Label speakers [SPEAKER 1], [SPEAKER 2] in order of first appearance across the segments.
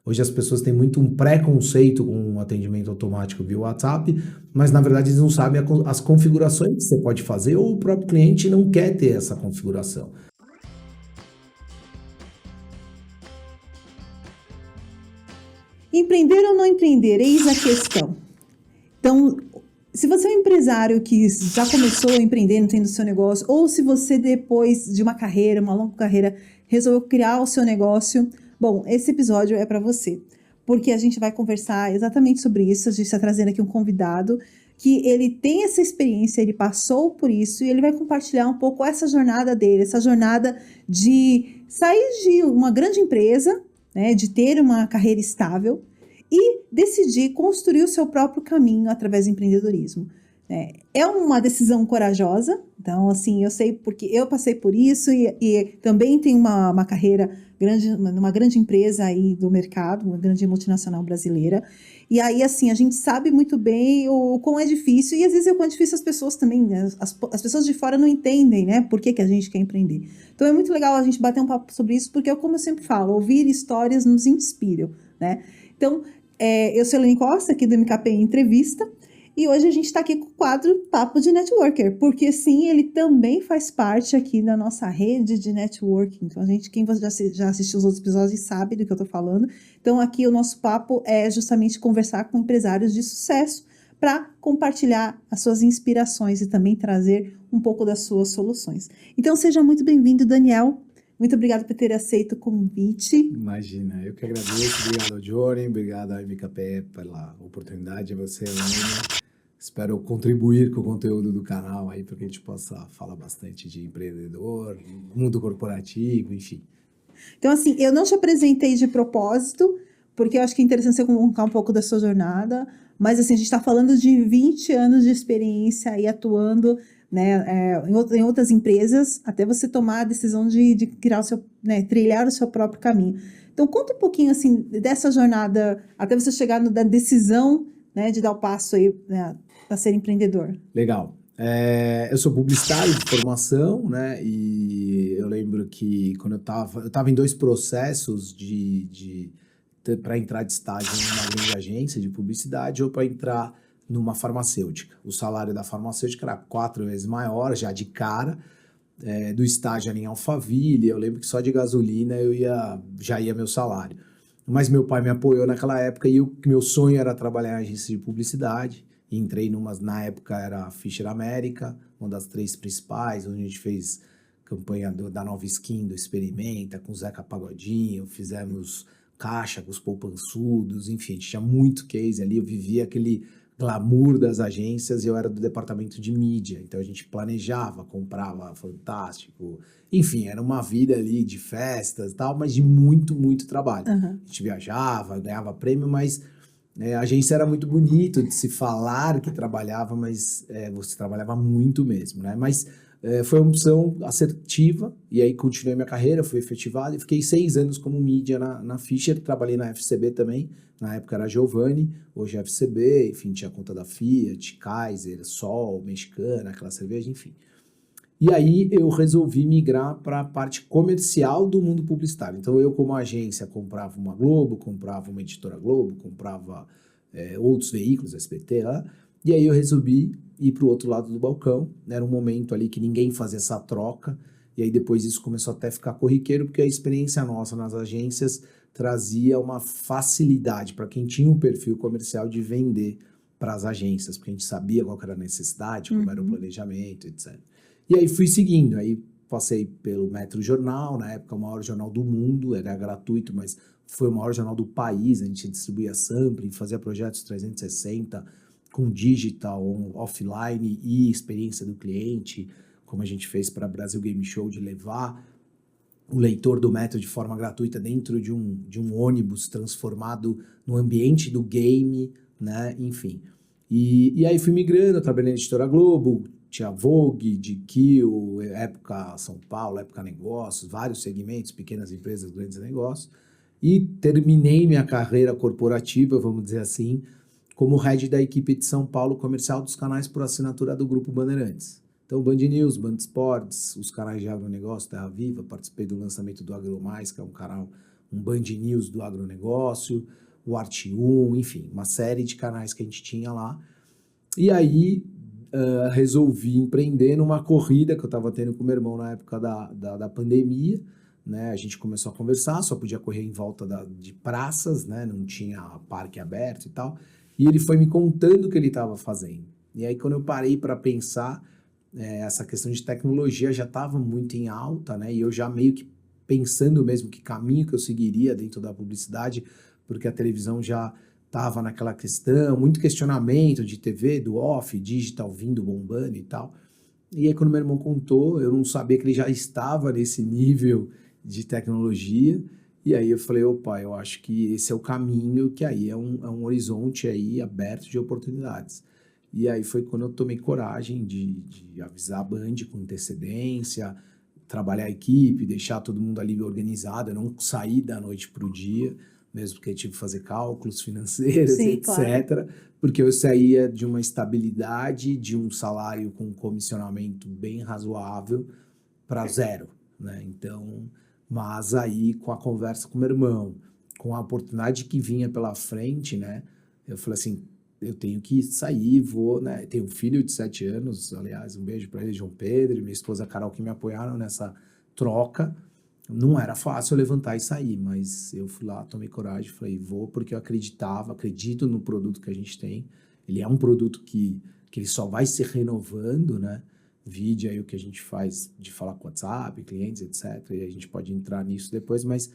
[SPEAKER 1] Hoje as pessoas têm muito um preconceito com o atendimento automático via WhatsApp, mas na verdade eles não sabem as configurações que você pode fazer ou o próprio cliente não quer ter essa configuração.
[SPEAKER 2] Empreender ou não empreender? Eis a questão. Então, se você é um empresário que já começou a empreender, não tem o seu negócio, ou se você depois de uma carreira, uma longa carreira, resolveu criar o seu negócio, bom, esse episódio é para você. Porque a gente vai conversar exatamente sobre isso, a gente está trazendo aqui um convidado que ele tem essa experiência, ele passou por isso e ele vai compartilhar um pouco essa jornada dele, essa jornada de sair de uma grande empresa, né, de ter uma carreira estável e decidir construir o seu próprio caminho através do empreendedorismo. É uma decisão corajosa, então, assim, eu sei porque eu passei por isso e também tenho uma carreira grande, numa grande empresa aí do mercado, uma grande multinacional brasileira, e aí, assim, a gente sabe muito bem o quão é difícil, e às vezes é quão é difícil as pessoas também, né? As pessoas de fora não entendem, né, por que a gente quer empreender. Então, é muito legal a gente bater um papo sobre isso, porque, como eu sempre falo, ouvir histórias nos inspiram, né? Então, eu sou a Elaine Costa, aqui do MKP Entrevista, e hoje a gente está aqui com o quadro Papo de Networker, porque sim, ele também faz parte aqui da nossa rede de networking. Então, quem já assistiu os outros episódios sabe do que eu estou falando. Então, aqui o nosso papo é justamente conversar com empresários de sucesso para compartilhar as suas inspirações e também trazer um pouco das suas soluções. Então, seja muito bem-vindo, Daniel. Muito obrigada por ter aceito o convite.
[SPEAKER 1] Imagina, eu que agradeço. Obrigado ao Johnny, obrigado ao MKPE pela oportunidade, a você, Helena. Espero contribuir com o conteúdo do canal aí para que a gente possa falar bastante de empreendedor, mundo corporativo, enfim.
[SPEAKER 2] Então, assim, eu não te apresentei de propósito, porque eu acho que é interessante você contar um pouco da sua jornada, mas, assim, a gente está falando de 20 anos de experiência aí atuando, né, em outras empresas, até você tomar a decisão de criar o seu, né, trilhar o seu próprio caminho. Então, conta um pouquinho, assim, dessa jornada, até você chegar na decisão, né, de dar o passo aí, né, para ser empreendedor.
[SPEAKER 1] Legal. Eu sou publicitário de formação, né? E eu lembro que quando eu estava em 2 processos para entrar de estágio numa grande agência de publicidade ou para entrar numa farmacêutica. O salário da farmacêutica era 4 vezes maior, já de cara, do estágio ali em Alphaville. Eu lembro que só de gasolina já ia meu salário. Mas meu pai me apoiou naquela época e meu sonho era trabalhar em agência de publicidade. Entrei na época era a Fischer América, uma das 3 principais, onde a gente fez campanha da nova skin do Experimenta, com o Zeca Pagodinho, fizemos caixa com os poupançudos, enfim, a gente tinha muito case ali, eu vivia aquele glamour das agências e eu era do departamento de mídia, então a gente planejava, comprava Fantástico, enfim, era uma vida ali de festas e tal, mas de muito, muito trabalho.
[SPEAKER 2] Uhum.
[SPEAKER 1] A gente viajava, ganhava prêmio, mas a agência era muito bonito de se falar que trabalhava, mas você trabalhava muito mesmo, né? Mas foi uma opção assertiva, e aí continuei minha carreira, fui efetivado e fiquei 6 anos como mídia na Fischer, trabalhei na FCB também, na época era Giovanni, hoje é FCB, enfim, tinha conta da Fiat, Kaiser, Sol, Mexicana, aquela cerveja, enfim. E aí eu resolvi migrar para a parte comercial do mundo publicitário. Então eu, como agência, comprava uma Globo, comprava uma editora Globo, comprava outros veículos, SBT lá, e aí eu resolvi ir para o outro lado do balcão. Era um momento ali que ninguém fazia essa troca, e aí depois isso começou até a ficar corriqueiro, porque a experiência nossa nas agências trazia uma facilidade para quem tinha um perfil comercial de vender para as agências, porque a gente sabia qual era a necessidade, como era o planejamento, etc. E aí fui seguindo, aí passei pelo Metro Jornal, na época o maior jornal do mundo, era gratuito, mas foi o maior jornal do país, a gente distribuía sampling, fazia projetos 360 com digital, offline e experiência do cliente, como a gente fez para Brasil Game Show, de levar o leitor do Metro de forma gratuita dentro de um ônibus transformado no ambiente do game, né? Enfim. E aí fui migrando, trabalhei na Editora Globo, tinha Vogue, GQ, Época São Paulo, Época Negócios, vários segmentos, pequenas empresas, grandes negócios. E terminei minha carreira corporativa, vamos dizer assim, como head da equipe de São Paulo comercial dos canais por assinatura do Grupo Bandeirantes. Então, Band News, Band Sports, os canais de agronegócio, Terra Viva, participei do lançamento do AgroMais, que é um um Band News do agronegócio, o Arte 1, enfim, uma série de canais que a gente tinha lá. E aí resolvi empreender numa corrida que eu estava tendo com meu irmão na época da pandemia, né? A gente começou a conversar, só podia correr em volta de praças, né? Não tinha parque aberto e tal. E ele foi me contando o que ele estava fazendo. E aí, quando eu parei para pensar, essa questão de tecnologia já estava muito em alta, né? E eu já meio que pensando mesmo que caminho que eu seguiria dentro da publicidade, porque a televisão já estava naquela questão, muito questionamento de TV, do off, digital vindo bombando e tal. E aí, quando meu irmão contou, eu não sabia que ele já estava nesse nível de tecnologia. E aí eu falei, opa, eu acho que esse é o caminho, que aí é um horizonte aí aberto de oportunidades. E aí foi quando eu tomei coragem de avisar a Band com antecedência, trabalhar a equipe, deixar todo mundo ali organizado, eu não sair da noite para o dia, mesmo porque eu tive que fazer cálculos financeiros,
[SPEAKER 2] Sim,
[SPEAKER 1] etc.
[SPEAKER 2] claro.
[SPEAKER 1] Porque eu saía de uma estabilidade, de um salário com comissionamento bem razoável para zero, né? Então, mas aí com a conversa com meu irmão, com a oportunidade que vinha pela frente, né? Eu falei assim, eu tenho que sair, vou, né? Tenho um filho de 7 anos, aliás, um beijo para ele, João Pedro, e minha esposa Carol, que me apoiaram nessa troca. Não era fácil levantar e sair, mas eu fui lá, tomei coragem, falei, vou porque eu acredito no produto que a gente tem. Ele é um produto que ele só vai se renovando, né? Vide aí o que a gente faz de falar com WhatsApp, clientes, etc. E a gente pode entrar nisso depois, mas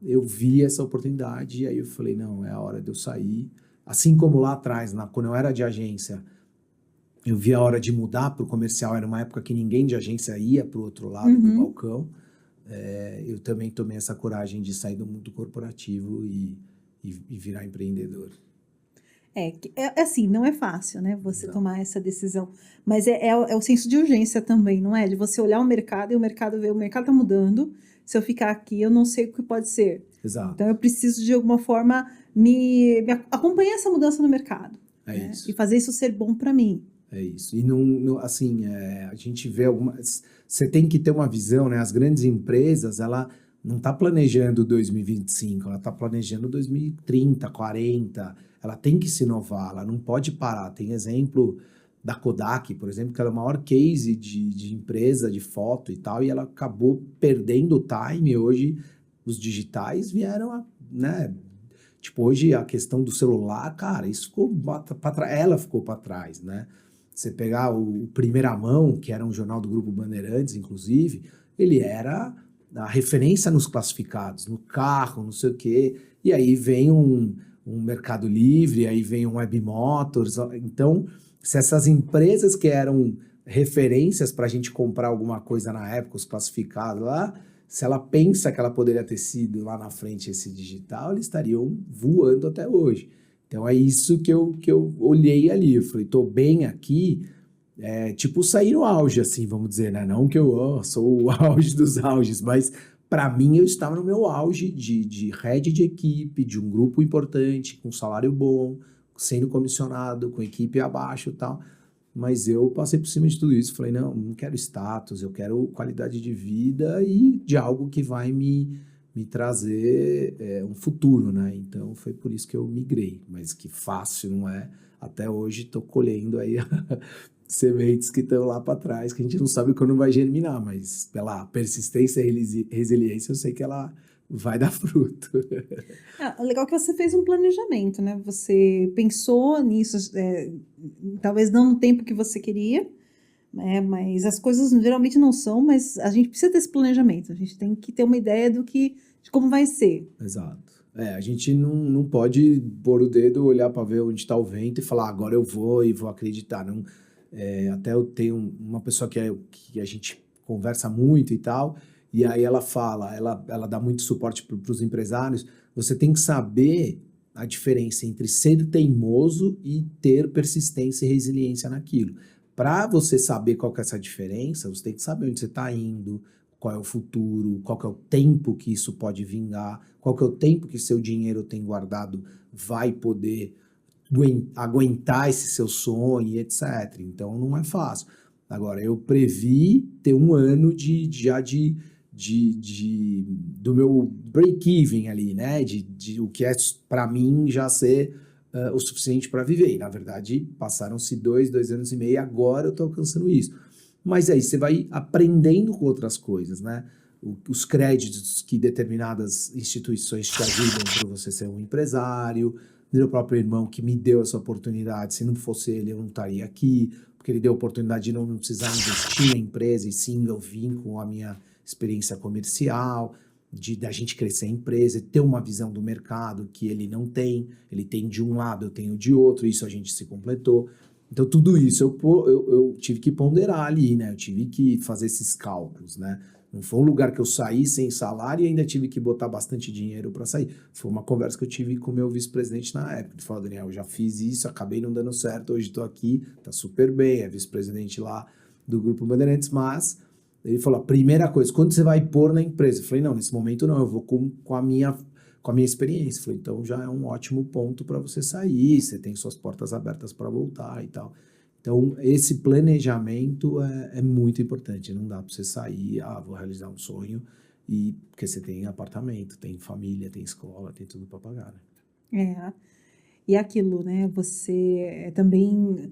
[SPEAKER 1] eu vi essa oportunidade e aí eu falei, não, é a hora de eu sair. Assim como lá atrás, quando eu era de agência, eu vi a hora de mudar para o comercial, era uma época que ninguém de agência ia para o outro lado do balcão. Eu também tomei essa coragem de sair do mundo corporativo e virar empreendedor.
[SPEAKER 2] É assim, não é fácil, né, você
[SPEAKER 1] Não.
[SPEAKER 2] tomar essa decisão, mas é o senso de urgência também, não é? De você olhar o mercado e o mercado ver, o mercado está mudando, se eu ficar aqui eu não sei o que pode ser.
[SPEAKER 1] Exato.
[SPEAKER 2] Então eu preciso de alguma forma acompanhar essa mudança no mercado, né?
[SPEAKER 1] Isso.
[SPEAKER 2] E fazer isso ser bom para mim.
[SPEAKER 1] É isso. E assim, a gente vê algumas. Você tem que ter uma visão, né? As grandes empresas, ela não está planejando 2025, ela está planejando 2030, 40. Ela tem que se inovar, ela não pode parar. Tem exemplo da Kodak, por exemplo, que ela é o maior case de empresa de foto e tal, e ela acabou perdendo o time. Hoje, os digitais vieram né? Tipo, hoje a questão do celular, cara, isso ficou para trás, ela ficou para trás, né? Você pegar o Primeira Mão, que era um jornal do Grupo Bandeirantes, inclusive, ele era a referência nos classificados, no carro, não sei o quê. E aí vem um Mercado Livre, aí vem um Web Motors. Então, se essas empresas que eram referências para a gente comprar alguma coisa na época, os classificados lá, se ela pensa que ela poderia ter sido lá na frente esse digital, eles estariam voando até hoje. Então é isso que eu olhei ali. Eu falei, tô bem aqui, tipo sair no auge, assim, vamos dizer, né? Não que eu sou o auge dos auges, mas para mim eu estava no meu auge de head de equipe, de um grupo importante, com salário bom, sendo comissionado, com equipe abaixo e tal. Mas eu passei por cima de tudo isso, falei, não quero status, eu quero qualidade de vida e de algo que vai me trazer um futuro, né? Então foi por isso que eu migrei, mas que fácil não é. Até hoje estou colhendo aí sementes que estão lá para trás, que a gente não sabe quando vai germinar, mas pela persistência e resiliência eu sei que ela vai dar fruto.
[SPEAKER 2] Legal que você fez um planejamento, né? Você pensou nisso, talvez não no tempo que você queria, né? Mas as coisas geralmente não são, mas a gente precisa desse planejamento, a gente tem que ter uma ideia de como vai ser.
[SPEAKER 1] Exato. A gente não pode pôr o dedo, olhar para ver onde está o vento e falar, agora eu vou e vou acreditar. Não, até eu tenho uma pessoa que a gente conversa muito e tal, e aí ela fala, ela dá muito suporte para os empresários, você tem que saber a diferença entre ser teimoso e ter persistência e resiliência naquilo. Para você saber qual que é essa diferença, você tem que saber onde você está indo, qual é o futuro, qual que é o tempo que isso pode vingar, qual que é o tempo que seu dinheiro tem guardado vai poder aguentar esse seu sonho, etc. Então, não é fácil. Agora, eu previ ter um ano de do meu break-even ali, né? De o que é para mim já ser o suficiente para viver. E, na verdade, passaram-se 2 anos e meio, agora eu estou alcançando isso. Mas aí você vai aprendendo com outras coisas, né? Os créditos que determinadas instituições te ajudam para você ser um empresário, meu próprio irmão que me deu essa oportunidade, se não fosse ele eu não estaria aqui, porque ele deu a oportunidade de não precisar investir na empresa, e sim eu vim com a minha experiência comercial, da gente crescer a empresa, ter uma visão do mercado que ele não tem, ele tem de um lado, eu tenho de outro, isso a gente se completou. Então, tudo isso eu tive que ponderar ali, né? Eu tive que fazer esses cálculos, né? Não foi um lugar que eu saí sem salário e ainda tive que botar bastante dinheiro para sair. Foi uma conversa que eu tive com o meu vice-presidente na época. Ele falou, Daniel, eu já fiz isso, acabei não dando certo, hoje estou aqui, tá super bem, é vice-presidente lá do Grupo Bandeirantes, mas ele falou, a primeira coisa, quando você vai pôr na empresa? Eu falei, não, nesse momento não, eu vou com a minha experiência. Eu falei, então já é um ótimo ponto para você sair, você tem suas portas abertas para voltar e tal. Então, esse planejamento é muito importante. Não dá para você sair, vou realizar um sonho, porque você tem apartamento, tem família, tem escola, tem tudo para pagar, né?
[SPEAKER 2] E aquilo, né? Você também,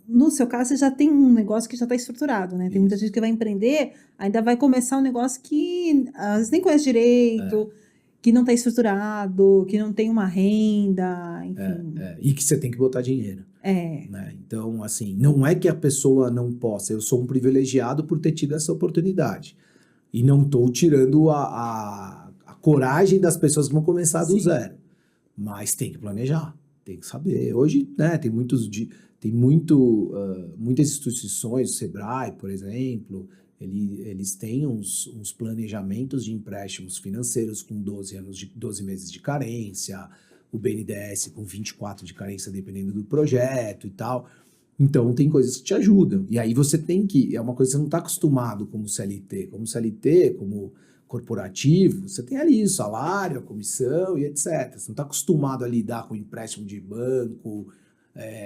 [SPEAKER 2] no seu caso, você já tem um negócio que já está estruturado, né? Tem muita gente que vai empreender, ainda vai começar um negócio que às vezes nem conhece direito, que não está estruturado, que não tem uma renda, enfim.
[SPEAKER 1] E que você tem que botar dinheiro. Né? Então, assim, não é que a pessoa não possa, eu sou um privilegiado por ter tido essa oportunidade. E não estou tirando a coragem das pessoas que vão começar do zero. Mas tem que planejar, tem que saber. Hoje, né, tem muitas instituições, o Sebrae, por exemplo, eles têm uns planejamentos de empréstimos financeiros com 12 meses de carência, o BNDES com 24 de carência, dependendo do projeto e tal. Então, tem coisas que te ajudam. E aí você tem que... É uma coisa que você não está acostumado como CLT. Como CLT, como corporativo, você tem ali o salário, a comissão e etc. Você não está acostumado a lidar com empréstimo de banco,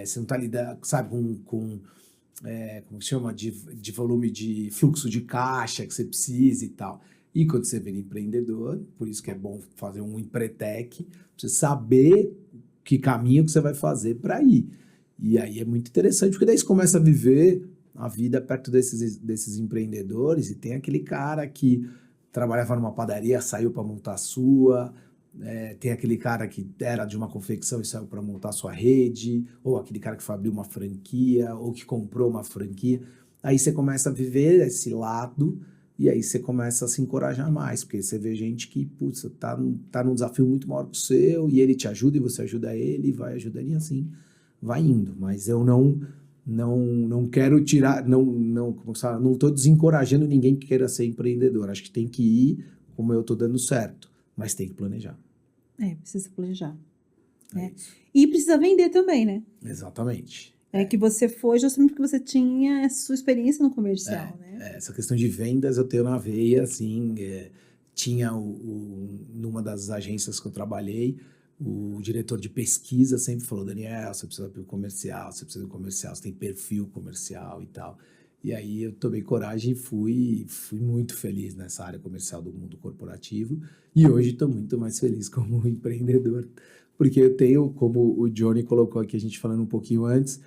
[SPEAKER 1] você não está lidando, sabe, como se chama, de volume de fluxo de caixa que você precisa e tal. E quando você vira empreendedor, por isso que é bom fazer um empretec, você saber que caminho que você vai fazer para ir. E aí é muito interessante, porque daí você começa a viver a vida perto desses empreendedores, e tem aquele cara que trabalhava numa padaria, saiu para montar a sua, tem aquele cara que era de uma confecção e saiu para montar a sua rede, ou aquele cara que foi abrir uma franquia, ou que comprou uma franquia. Aí você começa a viver esse lado, e aí você começa a se encorajar mais, porque você vê gente que, putz, tá num desafio muito maior que o seu, e ele te ajuda, e você ajuda ele, e vai ajudando, e assim vai indo. Mas eu não quero tirar, não estou desencorajando ninguém que queira ser empreendedor. Acho que tem que ir como eu estou dando certo, mas tem que planejar.
[SPEAKER 2] Precisa planejar. E precisa vender também, né?
[SPEAKER 1] Exatamente.
[SPEAKER 2] Que você foi justamente porque você tinha essa sua experiência no comercial, né?
[SPEAKER 1] Essa questão de vendas eu tenho na veia, assim, tinha numa das agências que eu trabalhei, o diretor de pesquisa sempre falou, Daniel, você precisa do comercial, você tem perfil comercial e tal. E aí eu tomei coragem e fui muito feliz nessa área comercial do mundo corporativo, e hoje estou muito mais feliz como empreendedor, porque eu tenho, como o Johnny colocou aqui, a gente falando um pouquinho antes,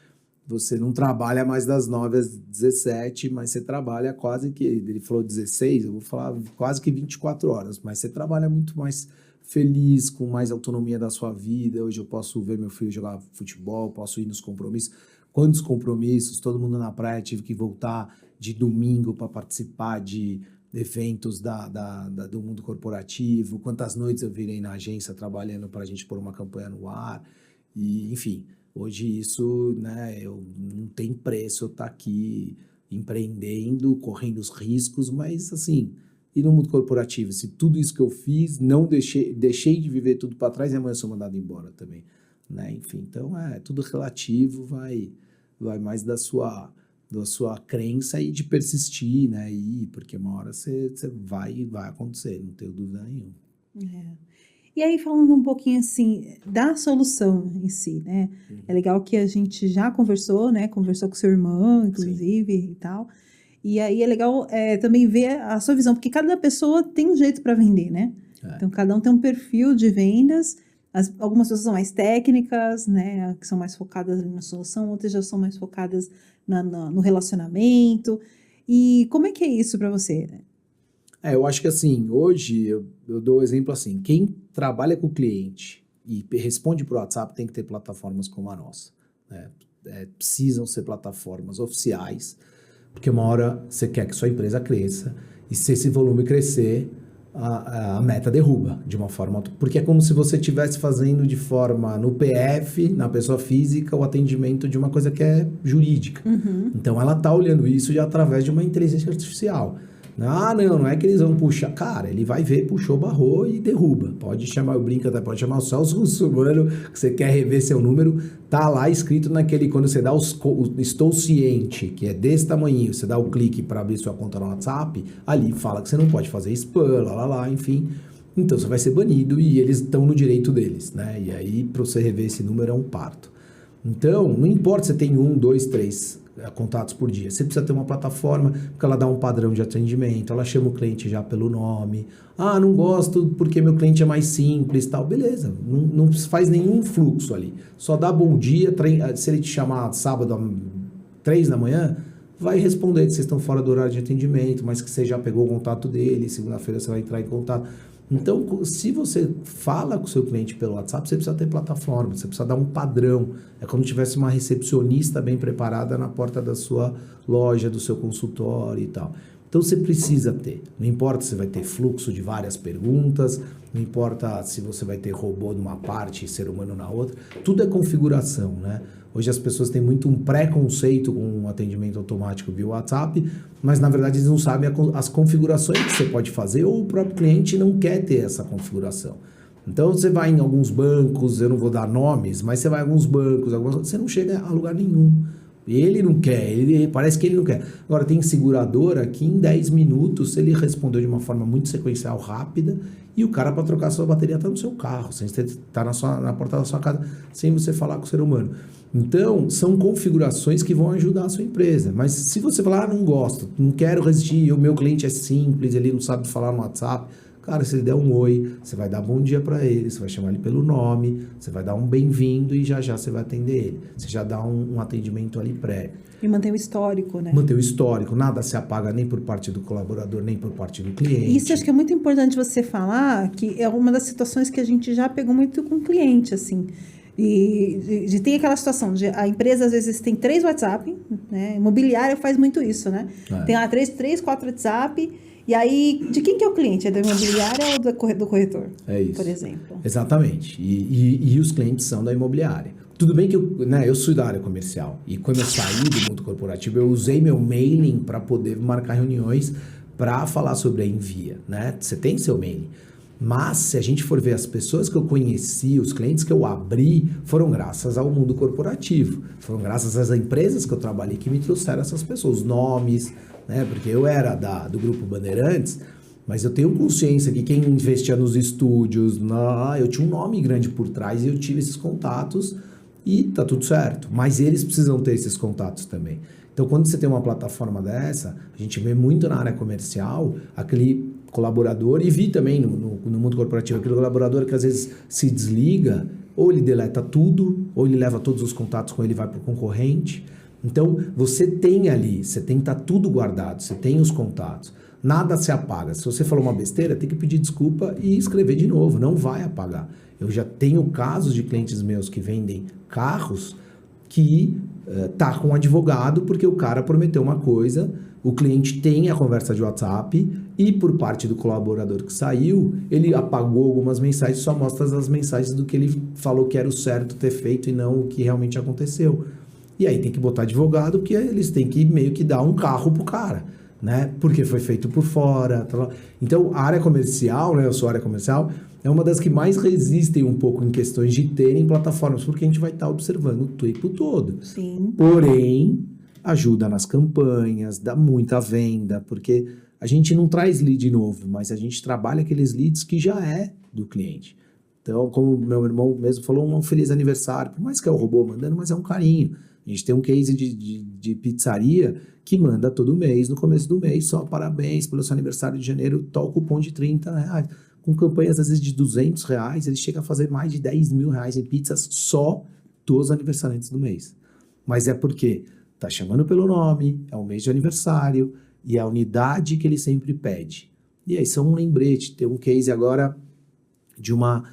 [SPEAKER 1] você não trabalha mais das 9 às 17, mas você trabalha quase que, ele falou 16, eu vou falar quase que 24 horas, mas você trabalha muito mais feliz, com mais autonomia da sua vida. Hoje eu posso ver meu filho jogar futebol, posso ir nos compromissos. Quantos compromissos, todo mundo na praia, tive que voltar de domingo para participar de eventos do mundo corporativo, quantas noites eu virei na agência trabalhando para a gente pôr uma campanha no ar, e enfim, hoje isso, né, não tem preço eu estar aqui empreendendo, correndo os riscos, mas assim, e no mundo corporativo, se tudo isso que eu fiz, não deixei de viver tudo para trás, e amanhã eu sou mandado embora também, né? Enfim, então tudo relativo, vai mais da sua crença e de persistir, né? Porque uma hora você vai acontecer, não tenho dúvida nenhuma.
[SPEAKER 2] E aí, falando um pouquinho assim, da solução em si, né? É legal que a gente já conversou, né? Conversou com seu irmão, inclusive, e tal. E aí é legal também ver a sua visão, porque cada pessoa tem um jeito para vender, né? Então, cada um tem um perfil de vendas. Algumas pessoas são mais técnicas, né? Que são mais focadas na solução, outras já são mais focadas no relacionamento. E como é que é isso para você?
[SPEAKER 1] Eu acho que assim, hoje eu dou o exemplo assim, quem trabalha com o cliente e responde por WhatsApp tem que ter plataformas como a nossa, né? Precisam ser plataformas oficiais, porque uma hora você quer que sua empresa cresça, e se esse volume crescer, a meta derruba de uma forma... Porque é como se você estivesse fazendo de forma no PF, na pessoa física, o atendimento de uma coisa que é jurídica.
[SPEAKER 2] Uhum.
[SPEAKER 1] Então ela está olhando isso já através de uma inteligência artificial. Não é que eles vão puxar. Cara, ele vai ver, puxou, barrou e derruba. Pode chamar, eu brinco até, pode chamar o Celso Russomano, que você quer rever seu número, tá lá escrito naquele, quando você dá estou ciente, que é desse tamanho, você dá o clique para abrir sua conta no WhatsApp, ali fala que você não pode fazer spam, enfim. Então você vai ser banido e eles estão no direito deles, né? E aí, para você rever esse número é um parto. Então, não importa se você tem 1, 2, 3 contatos por dia. Você precisa ter uma plataforma, porque ela dá um padrão de atendimento, ela chama o cliente já pelo nome. Não gosto porque meu cliente é mais simples, tal. Beleza, não faz nenhum fluxo ali. Só dá bom dia, se ele te chamar sábado às 3 da manhã, vai responder que vocês estão fora do horário de atendimento, mas que você já pegou o contato dele, segunda-feira você vai entrar em contato. Então, se você fala com o seu cliente pelo WhatsApp, você precisa ter plataforma, você precisa dar um padrão. É como se tivesse uma recepcionista bem preparada na porta da sua loja, do seu consultório e tal. Então, você precisa ter. Não importa se vai ter fluxo de várias perguntas, não importa se você vai ter robô numa parte e ser humano na outra. Tudo é configuração, né? Hoje as pessoas têm muito um preconceito com o atendimento automático via WhatsApp, mas na verdade eles não sabem as configurações que você pode fazer, ou o próprio cliente não quer ter essa configuração. Então você vai em alguns bancos, eu não vou dar nomes, mas você vai em alguns bancos, você não chega a lugar nenhum. Ele não quer, parece que ele não quer. Agora tem seguradora que em 10 minutos ele respondeu de uma forma muito sequencial, rápida, e o cara para trocar sua bateria está no seu carro, sem estar na porta da sua casa, sem você falar com o ser humano. Então, são configurações que vão ajudar a sua empresa. Mas se você falar, não gosto, não quero resistir, o meu cliente é simples, ele não sabe falar no WhatsApp, cara, se ele der um oi, você vai dar bom dia para ele, você vai chamar ele pelo nome, você vai dar um bem-vindo e já você vai atender ele. Você já dá um atendimento ali prévio.
[SPEAKER 2] E manter o histórico, né?
[SPEAKER 1] Manter o histórico, nada se apaga nem por parte do colaborador, nem por parte do cliente.
[SPEAKER 2] Isso acho que é muito importante você falar, que é uma das situações que a gente já pegou muito com o cliente, assim. E tem aquela situação de a empresa às vezes tem 3 WhatsApp, né? Imobiliária faz muito isso, né? Tem lá 3, 4 WhatsApp. E aí, de quem que é o cliente? É da imobiliária ou do corretor?
[SPEAKER 1] É isso.
[SPEAKER 2] Por exemplo.
[SPEAKER 1] Exatamente. E os clientes são da imobiliária. Tudo bem que eu sou da área comercial. E quando eu saí do mundo corporativo, eu usei meu mailing para poder marcar reuniões para falar sobre a Envia, né? Você tem seu mailing. Mas, se a gente for ver as pessoas que eu conheci, os clientes que eu abri, foram graças ao mundo corporativo. Foram graças às empresas que eu trabalhei que me trouxeram essas pessoas, os nomes, né? Porque eu era do Grupo Bandeirantes, mas eu tenho consciência que quem investia nos estúdios, eu tinha um nome grande por trás e eu tive esses contatos e tá tudo certo. Mas eles precisam ter esses contatos também. Então, quando você tem uma plataforma dessa, a gente vê muito na área comercial aquele colaborador, e vi também no mundo corporativo, aquele colaborador que às vezes se desliga, ou ele deleta tudo, ou ele leva todos os contatos com ele e vai para o concorrente. Então, você tem ali, você tem que estar tudo guardado, você tem os contatos. Nada se apaga. Se você falou uma besteira, tem que pedir desculpa e escrever de novo, não vai apagar. Eu já tenho casos de clientes meus que vendem carros que tá com um advogado porque o cara prometeu uma coisa, o cliente tem a conversa de WhatsApp e por parte do colaborador que saiu, ele apagou algumas mensagens, só mostra as mensagens do que ele falou que era o certo ter feito e não o que realmente aconteceu. E aí tem que botar advogado, porque eles têm que meio que dar um carro pro cara, né? Porque foi feito por fora. Tá. Então, a área comercial, né? Eu sou área comercial, é uma das que mais resistem um pouco em questões de terem plataformas, porque a gente vai estar observando o tempo todo.
[SPEAKER 2] Sim.
[SPEAKER 1] Porém, ajuda nas campanhas, dá muita venda, porque a gente não traz lead novo, mas a gente trabalha aqueles leads que já é do cliente. Então, como meu irmão mesmo falou, um feliz aniversário, por mais que é o robô mandando, mas é um carinho. A gente tem um case de pizzaria que manda todo mês, no começo do mês, só parabéns pelo seu aniversário de janeiro, tal cupom de R$30. Com campanhas, às vezes, de R$200, ele chega a fazer mais de R$10.000 em pizzas só dos aniversariantes do mês. Mas é porque tá chamando pelo nome, é o mês de aniversário e é a unidade que ele sempre pede. E aí, são um lembrete. Tem um case agora de uma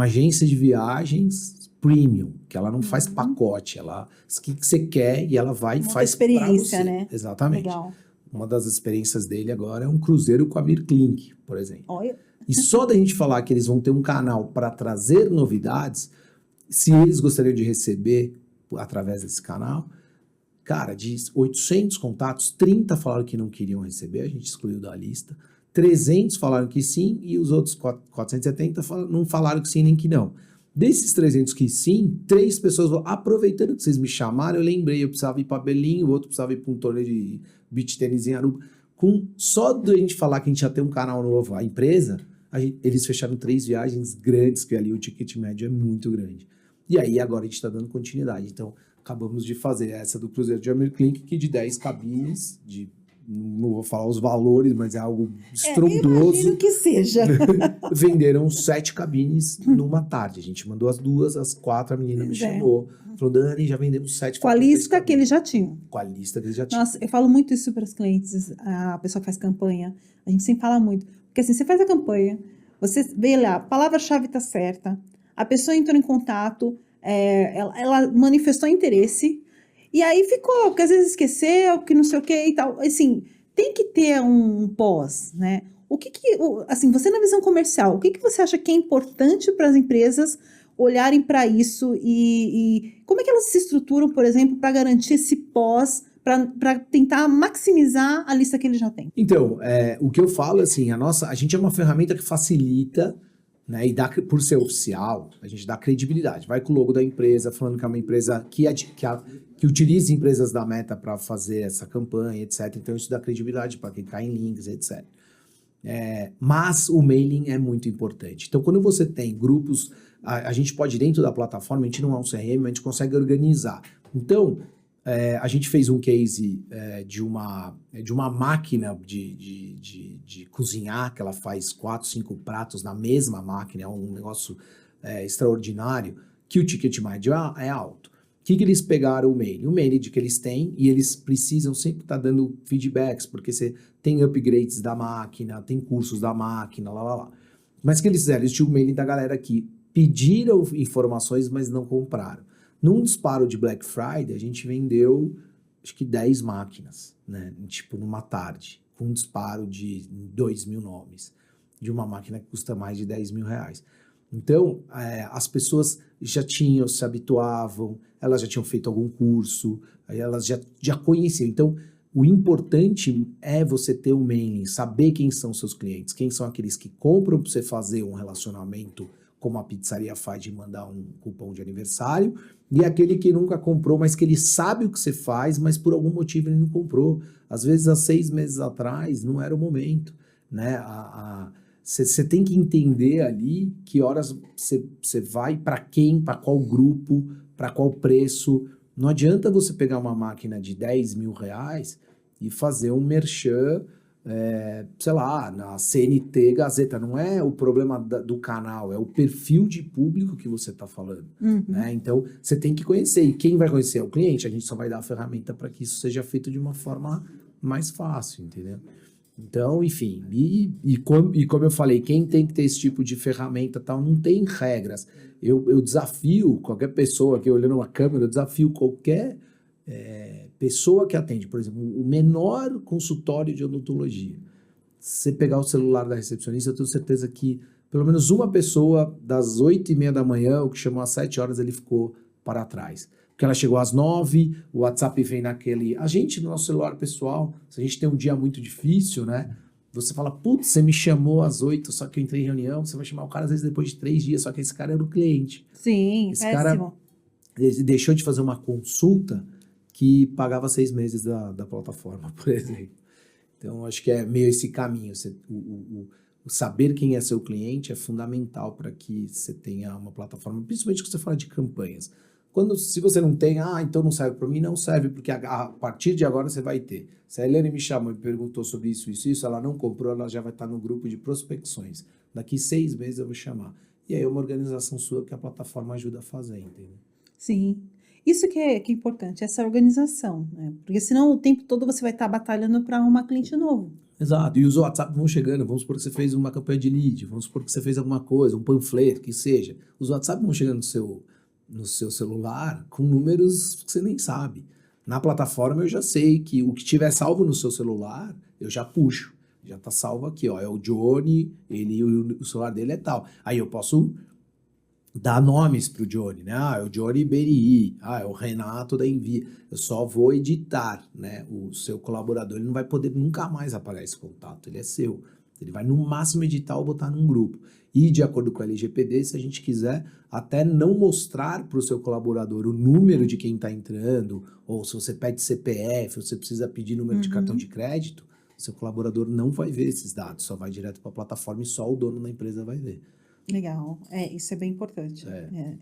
[SPEAKER 1] agência de viagens premium, que ela não faz pacote, ela o que você quer e ela vai e faz para
[SPEAKER 2] experiência,
[SPEAKER 1] você.
[SPEAKER 2] né?
[SPEAKER 1] Exatamente.
[SPEAKER 2] Legal.
[SPEAKER 1] Uma das experiências dele agora é um cruzeiro com a Mirklink, por exemplo.
[SPEAKER 2] Olha.
[SPEAKER 1] E só da gente falar que eles vão ter um canal para trazer novidades, se eles gostariam de receber através desse canal, cara, de 800 contatos, 30 falaram que não queriam receber, a gente excluiu da lista. 300 falaram que sim e os outros 470 não falaram que sim nem que não. Desses 300 que sim, 3 pessoas falaram, aproveitando que vocês me chamaram, eu lembrei, eu precisava ir para Belém, o outro precisava ir para um torneio de beach tênis em Aruba. Só da gente falar que a gente ia ter um canal novo, a empresa, eles fecharam 3 viagens grandes, que ali o ticket médio é muito grande. E aí agora a gente está dando continuidade. Então, acabamos de fazer essa do Cruzeiro de Amirklink, que de 10 cabines, não vou falar os valores, mas é algo estrondoso.
[SPEAKER 2] Imagino que seja.
[SPEAKER 1] Venderam 7 cabines numa tarde. A gente mandou as 2, as 4, a menina me chamou. Falou, Dani, já vendemos 7.
[SPEAKER 2] Com a lista que eles já tinham.
[SPEAKER 1] Com a lista que eles já tinham.
[SPEAKER 2] Nossa, eu falo muito isso para os clientes, a pessoa que faz campanha. A gente sempre fala muito. Porque assim, você faz a campanha, você vê lá, a palavra-chave está certa, a pessoa entrou em contato, ela manifestou interesse, e aí ficou, porque às vezes esqueceu, que não sei o que e tal. Assim, tem que ter um pós, né? Assim, você na visão comercial, o que você acha que é importante para as empresas olharem para isso e como é que elas se estruturam, por exemplo, para garantir esse pós, para tentar maximizar a lista que eles já têm?
[SPEAKER 1] Então, o que eu falo, assim, a gente é uma ferramenta que facilita, né, e por ser oficial, a gente dá credibilidade. Vai com o logo da empresa, falando que é uma empresa que utiliza empresas da Meta para fazer essa campanha, etc. Então, isso dá credibilidade para quem cai em links, etc. Mas o mailing é muito importante. Então, quando você tem grupos, a gente pode, dentro da plataforma, a gente não é um CRM, mas a gente consegue organizar. Então, a gente fez um case de uma máquina de cozinhar, que ela faz 4, 5 pratos na mesma máquina, é um negócio extraordinário, que o ticket médio é alto. O que eles pegaram o mail? O mail de que eles têm, e eles precisam sempre estar dando feedbacks, porque você tem upgrades da máquina, tem cursos da máquina, lá. Mas o que eles fizeram? Eles tinham o mail da galera que pediram informações, mas não compraram. Num disparo de Black Friday, a gente vendeu, acho que 10 máquinas, né? Tipo, numa tarde, com um disparo de 2.000 nomes, de uma máquina que custa mais de R$10.000. Então, as pessoas já se habituavam, elas já tinham feito algum curso, aí elas já conheciam. Então, o importante é você ter um mailing, saber quem são seus clientes, quem são aqueles que compram para você fazer um relacionamento, como a pizzaria faz de mandar um cupom de aniversário, e aquele que nunca comprou, mas que ele sabe o que você faz, mas por algum motivo ele não comprou. Às vezes, há 6 meses atrás, não era o momento, né? Você tem que entender ali que horas você vai, para quem, para qual grupo, para qual preço. Não adianta você pegar uma máquina de R$10.000 e fazer um merchan, sei lá, na CNT Gazeta. Não é o problema do canal, é o perfil de público que você está falando. Né? Então, você tem que conhecer. E quem vai conhecer é o cliente. A gente só vai dar a ferramenta para que isso seja feito de uma forma mais fácil, entendeu? Então, enfim, e como eu falei, quem tem que ter esse tipo de ferramenta tal, não tem regras. Eu desafio qualquer pessoa que olhando uma câmera, eu desafio qualquer pessoa que atende, por exemplo, o menor consultório de odontologia. Se você pegar o celular da recepcionista, eu tenho certeza que pelo menos uma pessoa das 8h30 da manhã, o que chamou às 7 horas, ele ficou para trás. Porque ela chegou às 9, o WhatsApp vem naquele... A gente, no nosso celular pessoal, se a gente tem um dia muito difícil, né? Você fala, putz, você me chamou às 8, só que eu entrei em reunião. Você vai chamar o cara, às vezes, depois de 3 dias, só que esse cara era o cliente.
[SPEAKER 2] Sim,
[SPEAKER 1] esse
[SPEAKER 2] péssimo.
[SPEAKER 1] Cara, ele deixou de fazer uma consulta que pagava 6 meses da plataforma, por exemplo. Então, acho que é meio esse caminho. O saber quem é seu cliente é fundamental para que você tenha uma plataforma, principalmente quando você fala de campanhas. Se você não tem, então não serve para mim, não serve, porque a partir de agora você vai ter. Se a Eliane me chamou e perguntou sobre isso, ela não comprou, ela já vai estar no grupo de prospecções. Daqui 6 meses eu vou chamar. E aí é uma organização sua que a plataforma ajuda a fazer, entendeu?
[SPEAKER 2] Sim. Isso que é importante, essa organização, né? Porque senão o tempo todo você vai estar batalhando para arrumar cliente novo.
[SPEAKER 1] Exato. E os WhatsApp vão chegando. Vamos supor que você fez uma campanha de lead, vamos supor que você fez alguma coisa, um panfleto, que seja. Os WhatsApp vão chegando no seu celular com números que você nem sabe. Na plataforma eu já sei que o que tiver salvo no seu celular, eu já puxo. Já tá salvo aqui, ó. É o Johnny, o celular dele é tal. Aí eu posso dar nomes pro Johnny, né? É o Johnny Beri, é o Renato da Envia. Eu só vou editar, né? O seu colaborador, ele não vai poder nunca mais apagar esse contato, ele é seu. Ele vai no máximo editar ou botar num grupo. E de acordo com a LGPD, se a gente quiser até não mostrar para o seu colaborador o número de quem está entrando, ou se você pede CPF, ou você precisa pedir número de cartão de crédito, seu colaborador não vai ver esses dados, só vai direto para a plataforma e só o dono da empresa vai ver.
[SPEAKER 2] Legal. Isso é bem importante.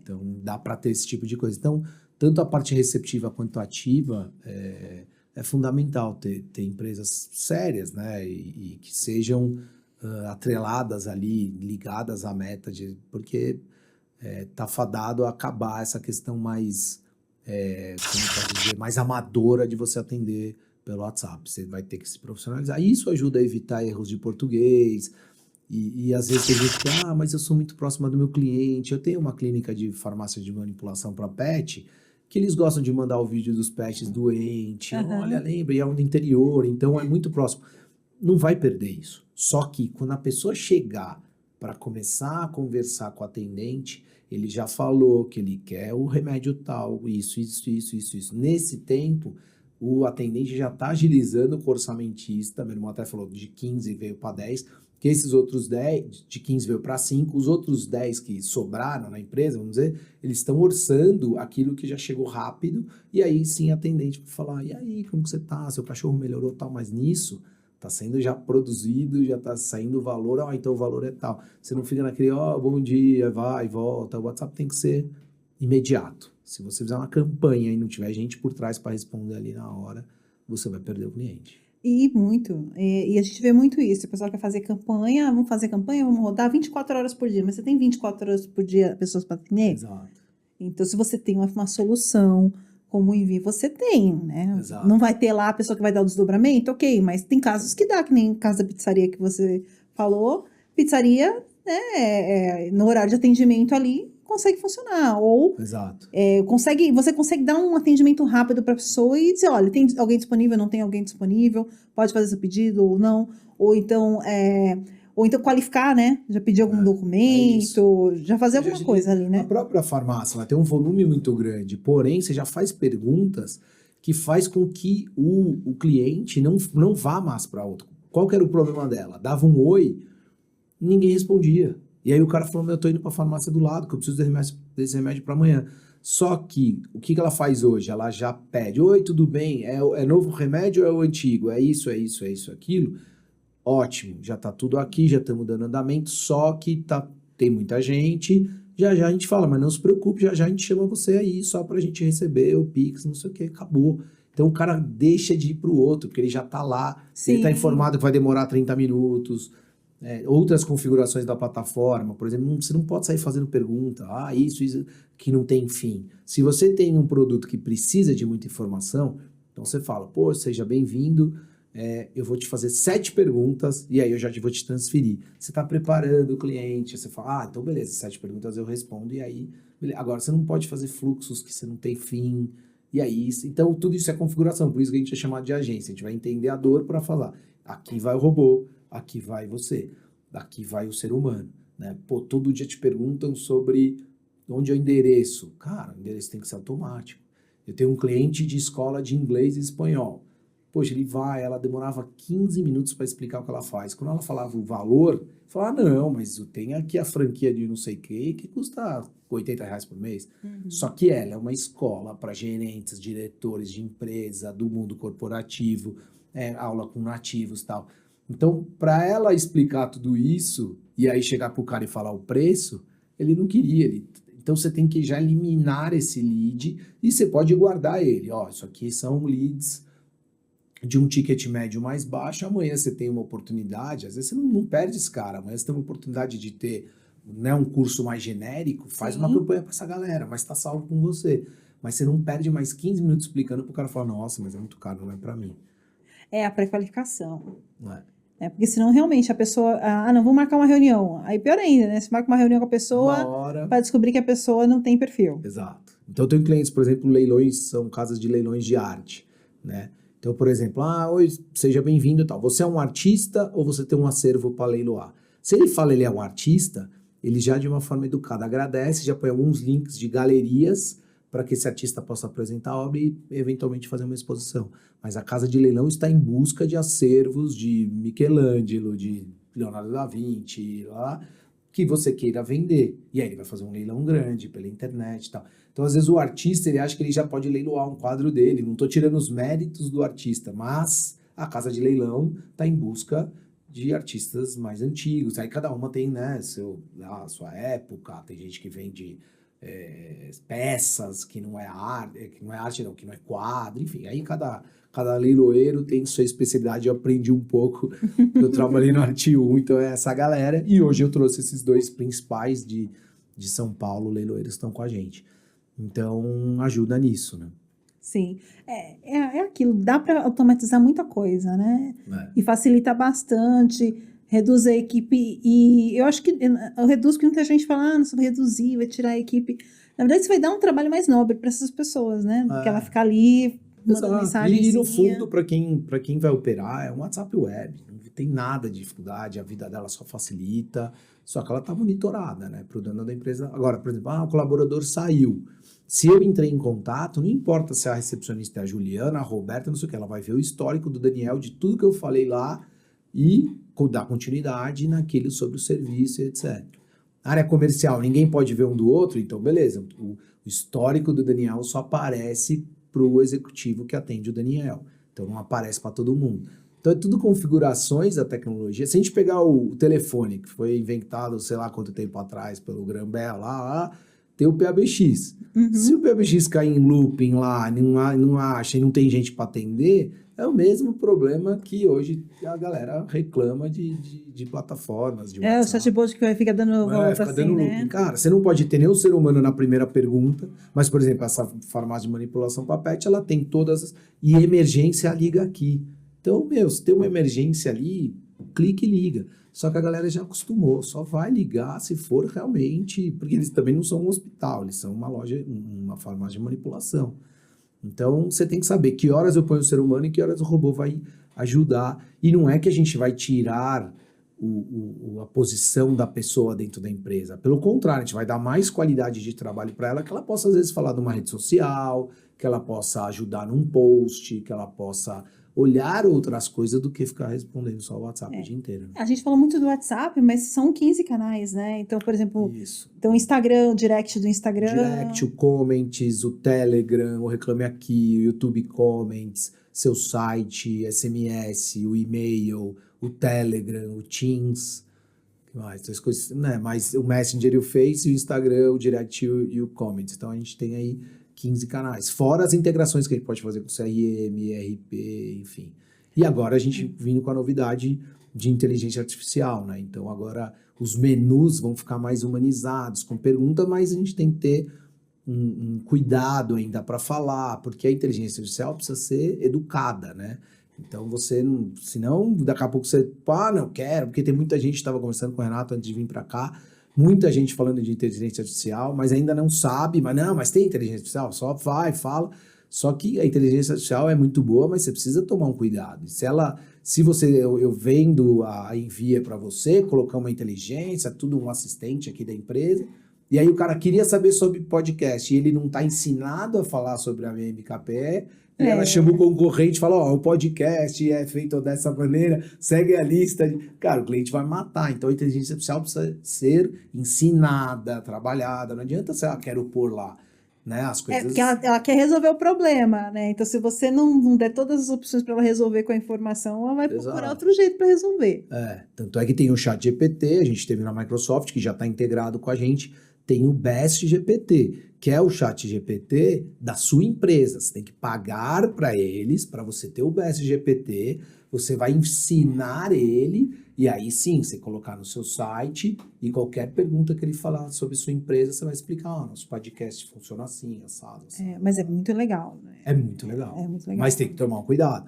[SPEAKER 1] Então, dá para ter esse tipo de coisa. Então, tanto a parte receptiva quanto ativa é fundamental ter empresas sérias, né? E que sejam atreladas ali, ligadas à meta, porque tá fadado a acabar essa questão mais, como pode dizer, mais amadora de você atender pelo WhatsApp. Você vai ter que se profissionalizar. Isso ajuda a evitar erros de português. E às vezes tem gente que, mas eu sou muito próxima do meu cliente. Eu tenho uma clínica de farmácia de manipulação para pet, que eles gostam de mandar o vídeo dos pets doentes. Olha, lembra, e é um do interior, então é muito próximo. Não vai perder isso. Só que quando a pessoa chegar para começar a conversar com o atendente, ele já falou que ele quer o remédio tal, isso. Nesse tempo, o atendente já está agilizando com o orçamentista. Meu irmão até falou de 15 veio para 10, que esses outros 10, de 15 veio para 5, os outros 10 que sobraram na empresa, vamos dizer, eles estão orçando aquilo que já chegou rápido, e aí sim atendente para falar, e aí, como que você tá? Seu cachorro melhorou tal, mas nisso tá sendo já produzido, já tá saindo o valor, então o valor é tal. Você não fica naquele, bom dia, vai, volta, o WhatsApp tem que ser imediato. Se você fizer uma campanha e não tiver gente por trás para responder ali na hora, você vai perder o cliente.
[SPEAKER 2] E muito. E a gente vê muito isso. O pessoal quer fazer campanha, vamos fazer campanha, vamos rodar 24 horas por dia. Mas você tem 24 horas por dia pessoas para atender?
[SPEAKER 1] Exato.
[SPEAKER 2] Então, se você tem uma solução, como o Envio, você tem, né?
[SPEAKER 1] Exato.
[SPEAKER 2] Não vai ter lá a pessoa que vai dar o desdobramento? Ok, mas tem casos que dá, que nem o caso da pizzaria que você falou. Pizzaria, né, no horário de atendimento ali, consegue funcionar. Ou
[SPEAKER 1] Exato.
[SPEAKER 2] você consegue dar um atendimento rápido para a pessoa e dizer, olha, tem alguém disponível, não tem alguém disponível, pode fazer seu pedido ou não. Ou então qualificar, né? Já pedir algum documento, já fazer alguma coisa ali, né?
[SPEAKER 1] A própria farmácia, ela tem um volume muito grande, porém, você já faz perguntas que faz com que o cliente não vá mais para outro. Qual que era o problema dela? Dava um oi, ninguém respondia. E aí o cara falou, eu tô indo para a farmácia do lado, que eu preciso desse remédio para amanhã. Só que, o que ela faz hoje? Ela já pede, oi, tudo bem? É novo remédio ou é o antigo? É isso, aquilo? Ótimo, já tá tudo aqui, já estamos dando andamento, só que tem muita gente, já a gente fala, mas não se preocupe, já a gente chama você aí, só pra gente receber o Pix, não sei o que, acabou. Então o cara deixa de ir pro outro, porque ele já tá lá,
[SPEAKER 2] Sim.
[SPEAKER 1] ele tá informado que vai demorar 30 minutos, outras configurações da plataforma, por exemplo, você não pode sair fazendo pergunta, isso, que não tem fim. Se você tem um produto que precisa de muita informação, então você fala, seja bem-vindo, eu vou te fazer 7 perguntas e aí eu já vou te transferir. Você está preparando o cliente, você fala, então beleza, 7 perguntas eu respondo e aí... Beleza. Agora, você não pode fazer fluxos que você não tem fim, e aí... Então, tudo isso é configuração, por isso que a gente é chamado de agência. A gente vai entender a dor para falar, aqui vai o robô, aqui vai você, aqui vai o ser humano, né? Todo dia te perguntam sobre onde é o endereço. Cara, o endereço tem que ser automático. Eu tenho um cliente de escola de inglês e espanhol. Poxa, ela demorava 15 minutos para explicar o que ela faz. Quando ela falava o valor, eu falava, não, mas tem aqui a franquia de não sei o que custa R$80 por mês. Só que ela é uma escola para gerentes, diretores de empresa, do mundo corporativo, aula com nativos e tal. Então, para ela explicar tudo isso, e aí chegar pro cara e falar o preço, ele não queria. Então você tem que já eliminar esse lead e você pode guardar ele. Ó, isso aqui são leads de um ticket médio mais baixo. Amanhã você tem uma oportunidade, às vezes você não perde esse cara, amanhã você tem uma oportunidade de ter, né, um curso mais genérico, faz uma campanha para essa galera, mas está salvo com você. Mas você não perde mais 15 minutos explicando para o cara falar, nossa, mas é muito caro, não é para mim.
[SPEAKER 2] É a pré-qualificação.
[SPEAKER 1] Não é?
[SPEAKER 2] Porque senão realmente a pessoa, não, vou marcar uma reunião. Aí pior ainda, né? Você marca uma reunião com a pessoa para descobrir que a pessoa não tem perfil.
[SPEAKER 1] Exato. Então eu tenho clientes, por exemplo, leilões, são casas de leilões de arte, né? Então, por exemplo, oi, seja bem-vindo e tal. Você é um artista ou você tem um acervo para leiloar? Se ele fala ele é um artista, ele já de uma forma educada agradece, já põe alguns links de galerias para que esse artista possa apresentar a obra e eventualmente fazer uma exposição. Mas a casa de leilão está em busca de acervos de Michelangelo, de Leonardo da Vinci, lá, que você queira vender. E aí ele vai fazer um leilão grande pela internet e tal. Então, às vezes, o artista, ele acha que ele já pode leiloar um quadro dele. Não estou tirando os méritos do artista, mas a casa de leilão está em busca de artistas mais antigos. Aí cada uma tem, né, a sua época. Tem gente que vende peças que não é arte, que não é quadro. Enfim, aí cada leiloeiro tem sua especialidade. Eu aprendi um pouco, eu trabalhei no Arte 1, então é essa galera. E hoje eu trouxe esses dois principais de São Paulo, leiloeiros, estão com a gente. Então, ajuda nisso, né?
[SPEAKER 2] Sim. É aquilo, dá para automatizar muita coisa, né? E facilita bastante, reduz a equipe. E eu acho que eu reduzo, porque muita gente fala, não, você vai reduzir, vai tirar a equipe. Na verdade, você vai dar um trabalho mais nobre para essas pessoas, né? Porque ela fica ali, mandando mensagem.
[SPEAKER 1] E no fundo, para quem vai operar, é um WhatsApp web. Não tem nada de dificuldade, a vida dela só facilita. Só que ela está monitorada, né? Para o dono da empresa. Agora, por exemplo, o colaborador saiu. Se eu entrei em contato, não importa se a recepcionista é a Juliana, a Roberta, não sei o que, ela vai ver o histórico do Daniel, de tudo que eu falei lá e dar continuidade naquilo sobre o serviço, etc. Área comercial, ninguém pode ver um do outro, então beleza. O histórico do Daniel só aparece para o executivo que atende o Daniel. Então não aparece para todo mundo. Então é tudo configurações da tecnologia. Se a gente pegar o telefone, que foi inventado, sei lá quanto tempo atrás, pelo Graham Bell, lá tem o PABX.
[SPEAKER 2] Uhum.
[SPEAKER 1] Se o PABX cair em looping lá, não acha e não tem gente para atender, é o mesmo problema que hoje a galera reclama de plataformas. De
[SPEAKER 2] o chatbot que fica dando volta assim,
[SPEAKER 1] dando looping.
[SPEAKER 2] né?
[SPEAKER 1] Cara, você não pode ter nem o ser humano na primeira pergunta, mas, por exemplo, essa farmácia de manipulação para pet, ela tem todas, e emergência liga aqui. Então, se tem uma emergência ali, clique e liga. Só que a galera já acostumou, só vai ligar se for realmente, porque eles também não são um hospital, eles são uma farmácia de manipulação. Então, você tem que saber que horas eu ponho o ser humano e que horas o robô vai ajudar. E não é que a gente vai tirar a posição da pessoa dentro da empresa. Pelo contrário, a gente vai dar mais qualidade de trabalho para ela, que ela possa, às vezes, falar numa rede social, que ela possa ajudar num post, que ela possa olhar outras coisas do que ficar respondendo só o WhatsApp o dia inteiro.
[SPEAKER 2] A gente falou muito do WhatsApp, mas são 15 canais, né? Então, por exemplo, então, o Instagram, o direct do Instagram.
[SPEAKER 1] Direct, o Comments, o Telegram, o Reclame Aqui, o YouTube Comments, seu site, SMS, o e-mail, o Telegram, o Teams. Essas coisas, né? Mas o Messenger e o Face, o Instagram, o Direct e o Comments. Então, a gente tem aí 15 canais, fora as integrações que a gente pode fazer com CRM, ERP, enfim. E agora a gente vindo com a novidade de inteligência artificial, né? Então agora os menus vão ficar mais humanizados, com pergunta, mas a gente tem que ter um cuidado ainda para falar, porque a inteligência artificial precisa ser educada, né? Então você não, senão daqui a pouco você, não quero, porque tem muita gente, estava conversando com o Renato antes de vir para cá, muita gente falando de inteligência artificial, mas ainda não sabe, mas tem inteligência artificial, só vai, fala. Só que a inteligência artificial é muito boa, mas você precisa tomar um cuidado. Se eu vendo a Envia para você, colocar uma inteligência, tudo um assistente aqui da empresa, e aí o cara queria saber sobre podcast, e ele não está ensinado a falar sobre a MKPE, e ela chama o concorrente e fala, o podcast é feito dessa maneira, segue a lista. Cara, o cliente vai matar. Então, a inteligência artificial precisa ser ensinada, trabalhada. Não adianta você, quero pôr lá, né, as coisas...
[SPEAKER 2] porque ela quer resolver o problema, né? Então, se você não der todas as opções para ela resolver com a informação, ela vai procurar outro jeito para resolver.
[SPEAKER 1] Tanto é que tem o ChatGPT, a gente teve na Microsoft, que já está integrado com a gente, tem o Best GPT, que é o chat GPT da sua empresa. Você tem que pagar para eles, para você ter o Best GPT, você vai ensinar ele, e aí sim, você colocar no seu site, e qualquer pergunta que ele falar sobre sua empresa, você vai explicar, nosso podcast funciona assim, assado.
[SPEAKER 2] Mas é muito legal, né?
[SPEAKER 1] É muito legal.
[SPEAKER 2] É muito legal.
[SPEAKER 1] Mas tem que tomar um cuidado.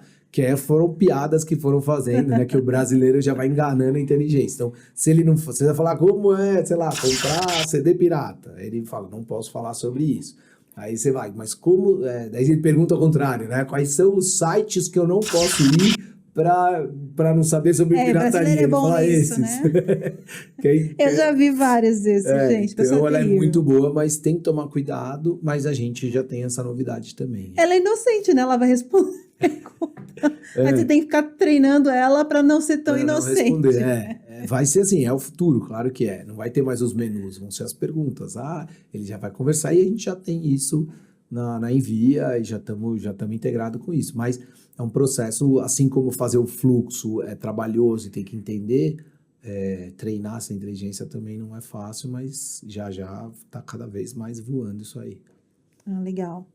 [SPEAKER 1] Foram piadas que foram fazendo, né? Que o brasileiro já vai enganando a inteligência. Então, se ele não for, você vai falar como é, sei lá, comprar CD pirata. Aí ele fala, não posso falar sobre isso. Aí você vai, mas como... daí ele pergunta ao contrário, né? Quais são os sites que eu não posso ir para não saber sobre pirataria?
[SPEAKER 2] Brasileiro é bom
[SPEAKER 1] fala
[SPEAKER 2] nisso,
[SPEAKER 1] esses.
[SPEAKER 2] né? Eu já vi vários desses, gente.
[SPEAKER 1] Então ela é muito boa, mas tem que tomar cuidado, mas a gente já tem essa novidade também.
[SPEAKER 2] Ela é inocente, né? Ela vai responder pergunta. Mas você tem que ficar treinando ela para não ser tão inocente.
[SPEAKER 1] Não responder. Vai ser assim, é o futuro, claro que é. Não vai ter mais os menus, vão ser as perguntas. Ele já vai conversar e a gente já tem isso na Envia e já estamos integrados com isso. Mas é um processo, assim como fazer o fluxo é trabalhoso e tem que entender, treinar essa inteligência também não é fácil, mas já está cada vez mais voando isso aí.
[SPEAKER 2] Legal.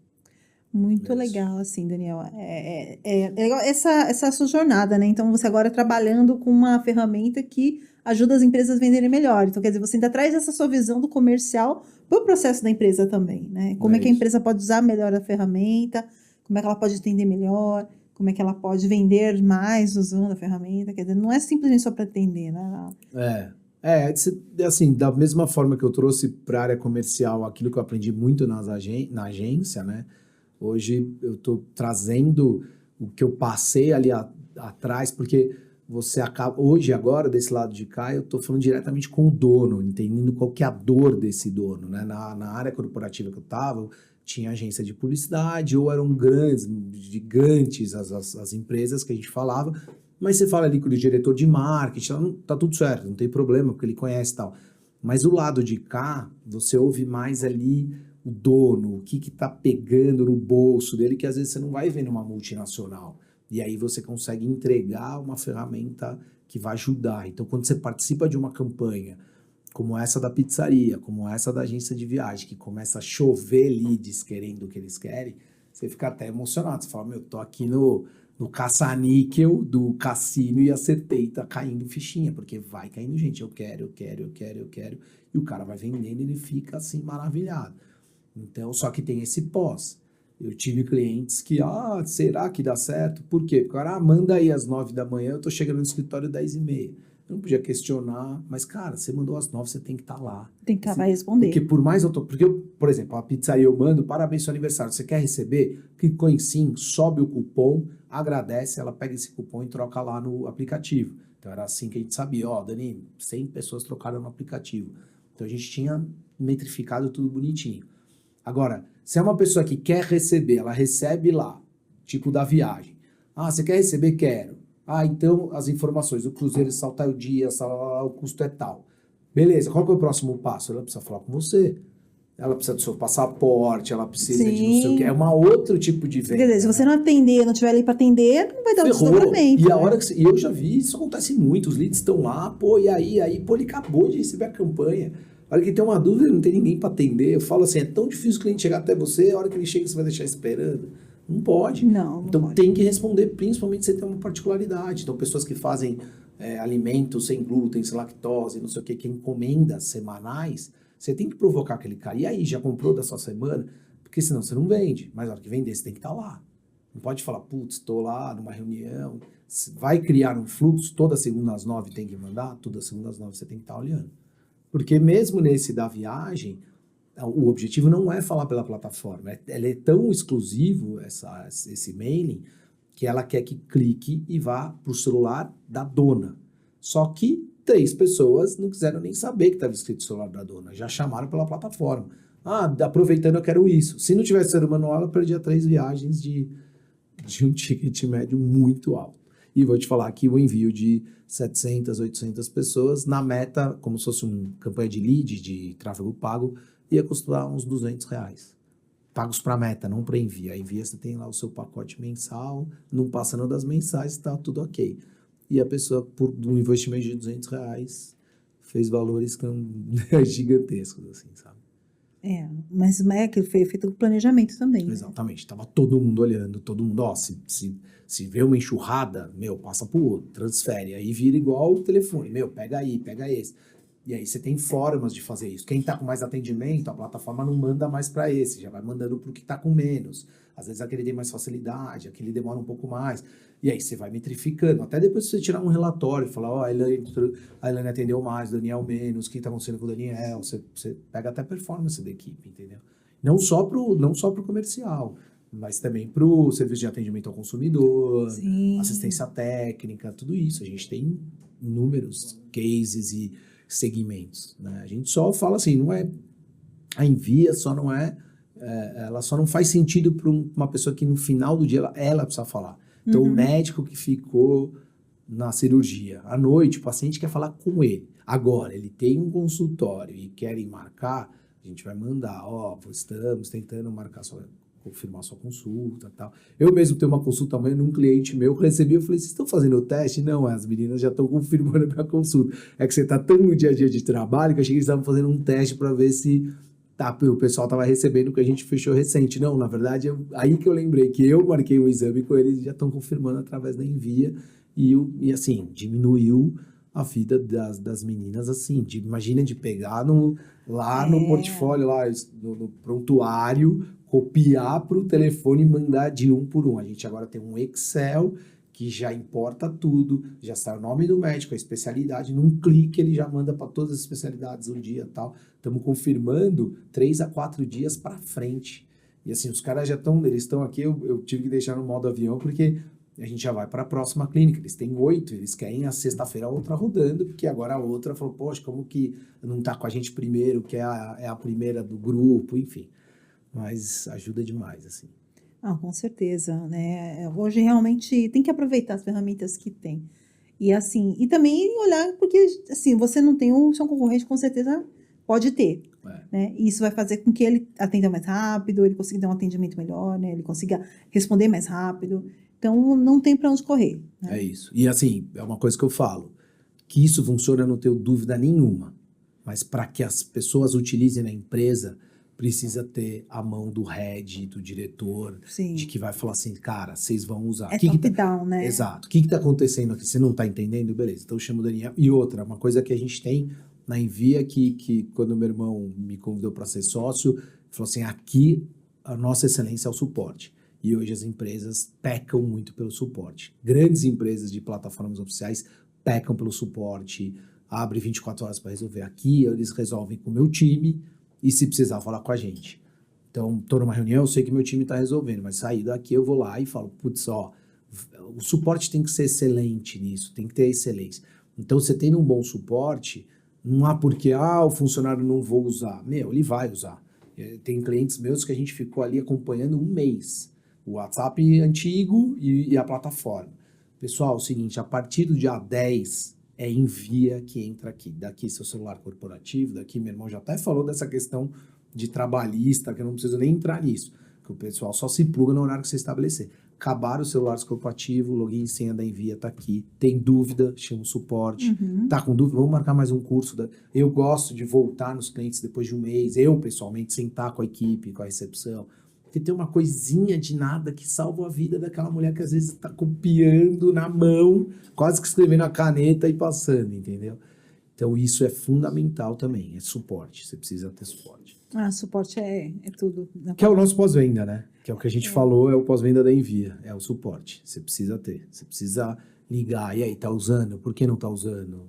[SPEAKER 2] Muito legal, assim, Daniel. É legal essa sua jornada, né? Então, você agora trabalhando com uma ferramenta que ajuda as empresas a venderem melhor. Então, quer dizer, você ainda traz essa sua visão do comercial para o processo da empresa também, né? Como é que a empresa pode usar melhor a ferramenta, como é que ela pode atender melhor, como é que ela pode vender mais usando a ferramenta. Quer dizer, não é simplesmente só para atender, né?
[SPEAKER 1] Assim, da mesma forma que eu trouxe para a área comercial aquilo que eu aprendi muito na agência, né? Hoje eu estou trazendo o que eu passei ali atrás, porque você acaba... Hoje, agora, desse lado de cá, eu estou falando diretamente com o dono, entendendo qual que é a dor desse dono, né? Na área corporativa que eu estava, tinha agência de publicidade, ou eram grandes, gigantes as empresas que a gente falava, mas você fala ali com o diretor de marketing, tá tudo certo, não tem problema, porque ele conhece e tal. Mas o lado de cá, você ouve mais ali o dono, o que tá pegando no bolso dele, que às vezes você não vai ver numa multinacional. E aí você consegue entregar uma ferramenta que vai ajudar. Então, quando você participa de uma campanha, como essa da pizzaria, como essa da agência de viagem, que começa a chover leads querendo o que eles querem, você fica até emocionado. Você fala, tô aqui no caça-níquel do cassino e acertei, tá caindo fichinha, porque vai caindo gente, eu quero. E o cara vai vendendo e ele fica assim maravilhado. Então, só que tem esse pós. Eu tive clientes que, será que dá certo? Por quê? Porque o cara, manda aí às 9 da manhã, eu tô chegando no escritório às 10h30. Eu não podia questionar, mas, cara, você mandou às 9, você tem que estar lá.
[SPEAKER 2] Tem que vai responder.
[SPEAKER 1] Porque por mais porque por exemplo, a pizzaria eu mando, parabéns seu aniversário, você quer receber? Clicou em sim, sobe o cupom, agradece, ela pega esse cupom e troca lá no aplicativo. Então era assim que a gente sabia, Dani, 100 pessoas trocaram no aplicativo. Então a gente tinha metrificado tudo bonitinho. Agora, se é uma pessoa que quer receber, ela recebe lá, tipo da viagem. Você quer receber? Quero. Então as informações, o cruzeiro salta o dia, o custo é tal. Beleza, qual que é o próximo passo? Ela precisa falar com você. Ela precisa do seu passaporte, ela precisa de não sei o quê. É um outro tipo de venda.
[SPEAKER 2] Quer dizer, se você não atender, não tiver ali para atender, não vai dar o desdobramento.
[SPEAKER 1] E a hora que eu já vi, isso acontece muito. Os leads estão lá, e aí, ele acabou de receber a campanha. A hora que tem uma dúvida, não tem ninguém para atender. Eu falo assim, é tão difícil o cliente chegar até você, a hora que ele chega, você vai deixar esperando. Não pode.
[SPEAKER 2] Não
[SPEAKER 1] então
[SPEAKER 2] pode.
[SPEAKER 1] Tem que responder, principalmente se você tem uma particularidade. Então, pessoas que fazem alimentos sem glúten, sem lactose, não sei o que encomendas semanais, você tem que provocar aquele cara. E aí, já comprou da sua semana? Porque senão você não vende. Mas na hora que vender, você tem que estar lá. Não pode falar, putz, estou lá numa reunião. Vai criar um fluxo, toda segunda às 9 tem que mandar, toda segunda às 9 você tem que estar olhando. Porque mesmo nesse da viagem, o objetivo não é falar pela plataforma. Ela é tão exclusivo, esse mailing, que ela quer que clique e vá para o celular da dona. Só que 3 pessoas não quiseram nem saber que estava escrito o celular da dona. Já chamaram pela plataforma. Aproveitando, eu quero isso. Se não tivesse ser manual, eu perdia 3 viagens de um ticket médio muito alto. E vou te falar que o envio de 700, 800 pessoas, na meta, como se fosse uma campanha de lead, de tráfego pago, ia custar uns R$200. Pagos para meta, não para envio. A envia você tem lá o seu pacote mensal, não passando das mensais, está tudo ok. E a pessoa, por um investimento de R$200, fez valores gigantescos, assim, sabe?
[SPEAKER 2] Mas é que foi feito com planejamento também. Né?
[SPEAKER 1] Exatamente. Tava todo mundo olhando, todo mundo, ó, se vê uma enxurrada, meu, passa pro outro, transfere. Aí vira igual o telefone, meu, pega aí, pega esse. E aí você tem formas de fazer isso. Quem tá com mais atendimento, a plataforma não manda mais para esse, já vai mandando pro que tá com menos. Às vezes aquele tem mais facilidade, aquele demora um pouco mais. E aí você vai metrificando. Até depois você tirar um relatório e falar, ó, a Elaine atendeu mais, o Daniel menos, o que tá acontecendo com o Daniel. Você pega até a performance da equipe, entendeu? Não só pro comercial, mas também pro serviço de atendimento ao consumidor,
[SPEAKER 2] Sim.
[SPEAKER 1] assistência técnica, tudo isso. A gente tem inúmeros cases e segmentos, né? A gente só fala assim, não é a Envia só não ela só não faz sentido para uma pessoa que no final do dia ela precisa falar. Então o médico que ficou na cirurgia à noite, o paciente quer falar com ele. Agora ele tem um consultório e querem marcar, a gente vai mandar, ó, estamos tentando confirmar sua consulta e tal. Eu mesmo tenho uma consulta amanhã num cliente meu, recebi, eu falei, vocês estão fazendo o teste? Não, as meninas já estão confirmando a minha consulta. É que você está tão no dia a dia de trabalho que eu achei que eles estavam fazendo um teste para ver se o pessoal estava recebendo o que a gente fechou recente. Não, na verdade, aí que eu lembrei que eu marquei um exame com eles já estão confirmando através da Envia e assim, diminuiu a vida das meninas, assim, imagina de pegar lá no portfólio, lá no prontuário, copiar para o telefone e mandar de um por um. A gente agora tem um Excel que já importa tudo, já sai o nome do médico, a especialidade, num clique ele já manda para todas as especialidades um dia e tal. Estamos confirmando 3 a 4 dias para frente. E assim, os caras eles estão aqui, eu tive que deixar no modo avião porque a gente já vai para a próxima clínica. Eles têm 8, eles querem a sexta-feira a outra rodando, porque agora a outra falou, poxa, como que não está com a gente primeiro, que é a primeira do grupo, enfim. Mas ajuda demais, assim.
[SPEAKER 2] Com certeza, né? Hoje realmente tem que aproveitar as ferramentas que tem. E assim, e também olhar, porque assim, você não tem seu concorrente, com certeza pode ter. Né? E isso vai fazer com que ele atenda mais rápido, ele consiga dar um atendimento melhor, né? Ele consiga responder mais rápido. Então, não tem para onde correr. Né?
[SPEAKER 1] É isso. E assim, é uma coisa que eu falo, que isso funciona, eu não tenho dúvida nenhuma. Mas para que as pessoas utilizem na empresa, precisa ter a mão do head, do diretor,
[SPEAKER 2] Sim.
[SPEAKER 1] de que vai falar assim, cara, vocês vão usar.
[SPEAKER 2] É top-down, né?
[SPEAKER 1] Exato. O que está acontecendo aqui? Você não está entendendo? Beleza, então eu chamo o Daniel. E outra, uma coisa que a gente tem na Envia, que quando meu irmão me convidou para ser sócio, falou assim, aqui a nossa excelência é o suporte. E hoje as empresas pecam muito pelo suporte. Grandes empresas de plataformas oficiais pecam pelo suporte, abre 24 horas para resolver. Aqui eles resolvem com o meu time, e se precisar falar com a gente. Então, estou numa reunião, eu sei que meu time está resolvendo, mas sair daqui eu vou lá e falo, putz, ó, o suporte tem que ser excelente nisso, tem que ter excelência. Então, você tendo um bom suporte, não há porque, o funcionário não vou usar. Meu, ele vai usar. Tem clientes meus que a gente ficou ali acompanhando um mês. O WhatsApp antigo e a plataforma. Pessoal, é o seguinte, a partir do dia 10... Envia que entra aqui. Daqui seu celular corporativo, daqui meu irmão já até falou dessa questão de trabalhista, que eu não preciso nem entrar nisso, que o pessoal só se pluga no horário que você estabelecer. Acabaram os celulares corporativos, login e senha da Envia tá aqui. Tem dúvida, chama o suporte. Tá com dúvida? Vamos marcar mais um curso. Eu gosto de voltar nos clientes depois de um mês, eu pessoalmente sentar com a equipe, com a recepção, porque tem uma coisinha de nada que salva a vida daquela mulher que às vezes está copiando na mão, quase que escrevendo a caneta e passando, entendeu? Então isso é fundamental também, é suporte, você precisa ter suporte.
[SPEAKER 2] Suporte é tudo.
[SPEAKER 1] Que é o nosso pós-venda, né? Que é o que a gente falou, é o pós-venda da Envia, é o suporte, você precisa ter, você precisa ligar, e aí, tá usando? Por que não tá usando?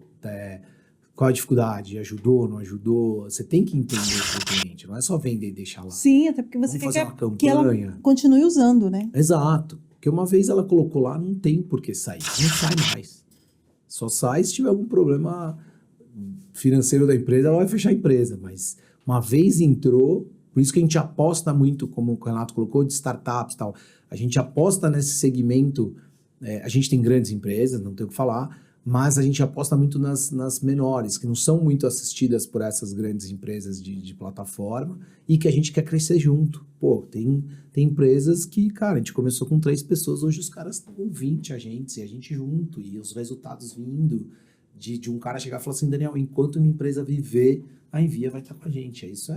[SPEAKER 1] Qual a dificuldade? Ajudou, não ajudou? Você tem que entender o seu cliente, não é só vender e deixar lá.
[SPEAKER 2] Sim, até porque você
[SPEAKER 1] quer
[SPEAKER 2] que ela continue usando, né?
[SPEAKER 1] Exato. Porque uma vez ela colocou lá, não tem por que sair. Não sai mais. Só sai se tiver algum problema financeiro da empresa, ela vai fechar a empresa. Mas uma vez entrou, por isso que a gente aposta muito, como o Renato colocou, de startups e tal. A gente aposta nesse segmento, a gente tem grandes empresas, não tem o que falar, mas a gente aposta muito nas menores, que não são muito assistidas por essas grandes empresas de plataforma e que a gente quer crescer junto. Pô, tem empresas que, cara, a gente começou com 3 pessoas, hoje os caras estão com 20 agentes e a gente junto, e os resultados vindo. de um cara chegar e falar assim, Daniel, enquanto minha empresa viver, a Envia vai estar com a gente. Isso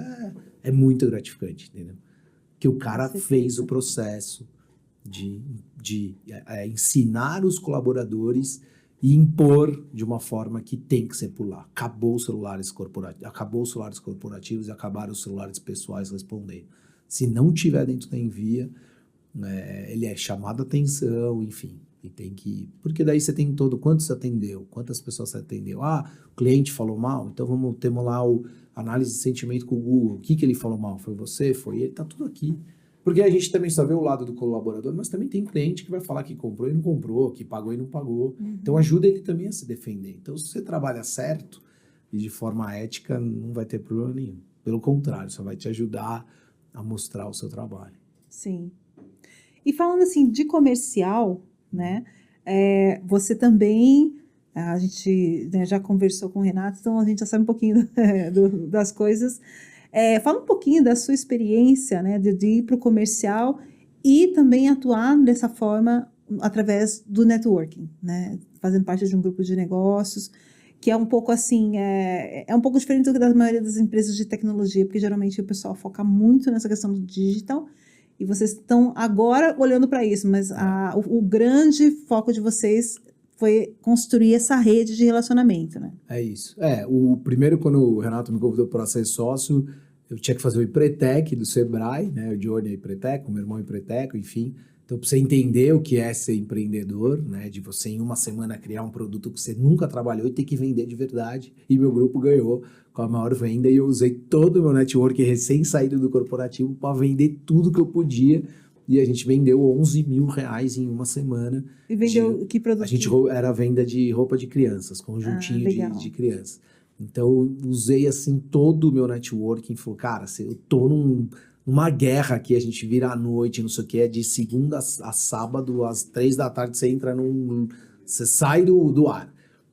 [SPEAKER 1] é muito gratificante, entendeu? Que o cara fez o processo de ensinar os colaboradores e impor de uma forma que tem que ser por lá. Acabou os celulares corporativos e acabaram os celulares pessoais respondendo. Se não tiver dentro da Envia, ele é chamado a atenção, enfim. E tem que... Porque daí você tem todo... Quantos você atendeu? Quantas pessoas você atendeu? Ah, o cliente falou mal? Então temos lá o análise de sentimento com o Google. O que ele falou mal? Foi você? Foi ele? Tá tudo aqui. Porque a gente também só vê o lado do colaborador, mas também tem cliente que vai falar que comprou e não comprou, que pagou e não pagou. Então ajuda ele também a se defender. Então se você trabalha certo e de forma ética, não vai ter problema nenhum. Pelo contrário, só vai te ajudar a mostrar o seu trabalho.
[SPEAKER 2] Sim. E falando assim de comercial, né? Você também, a gente, né, já conversou com o Renato, então a gente já sabe um pouquinho das coisas. Fala um pouquinho da sua experiência, né, de ir para o comercial e também atuar dessa forma através do networking, né? Fazendo parte de um grupo de negócios, que é um pouco assim, é um pouco diferente do que da maioria das empresas de tecnologia, porque geralmente o pessoal foca muito nessa questão do digital. E vocês estão agora olhando para isso, mas o grande foco de vocês foi construir essa rede de relacionamento, né?
[SPEAKER 1] É isso. O primeiro, quando o Renato me convidou para ser sócio, eu tinha que fazer o Empretec do Sebrae, né? O Johnny é Empretec, o meu irmão é Empreteco, enfim. Então, para você entender o que é ser empreendedor, né? De você em uma semana criar um produto que você nunca trabalhou e ter que vender de verdade. E meu grupo ganhou com a maior venda e eu usei todo o meu network recém-saído do corporativo para vender tudo que eu podia. E a gente vendeu R$11 mil em uma semana.
[SPEAKER 2] E vendeu que produto?
[SPEAKER 1] A gente era venda de roupa de crianças, conjuntinho de crianças. Então, eu usei assim todo o meu networking. Falei, cara, eu tô numa guerra aqui, a gente vira à noite, não sei o que, de segunda a sábado, às 3 da tarde, você entra você sai do ar.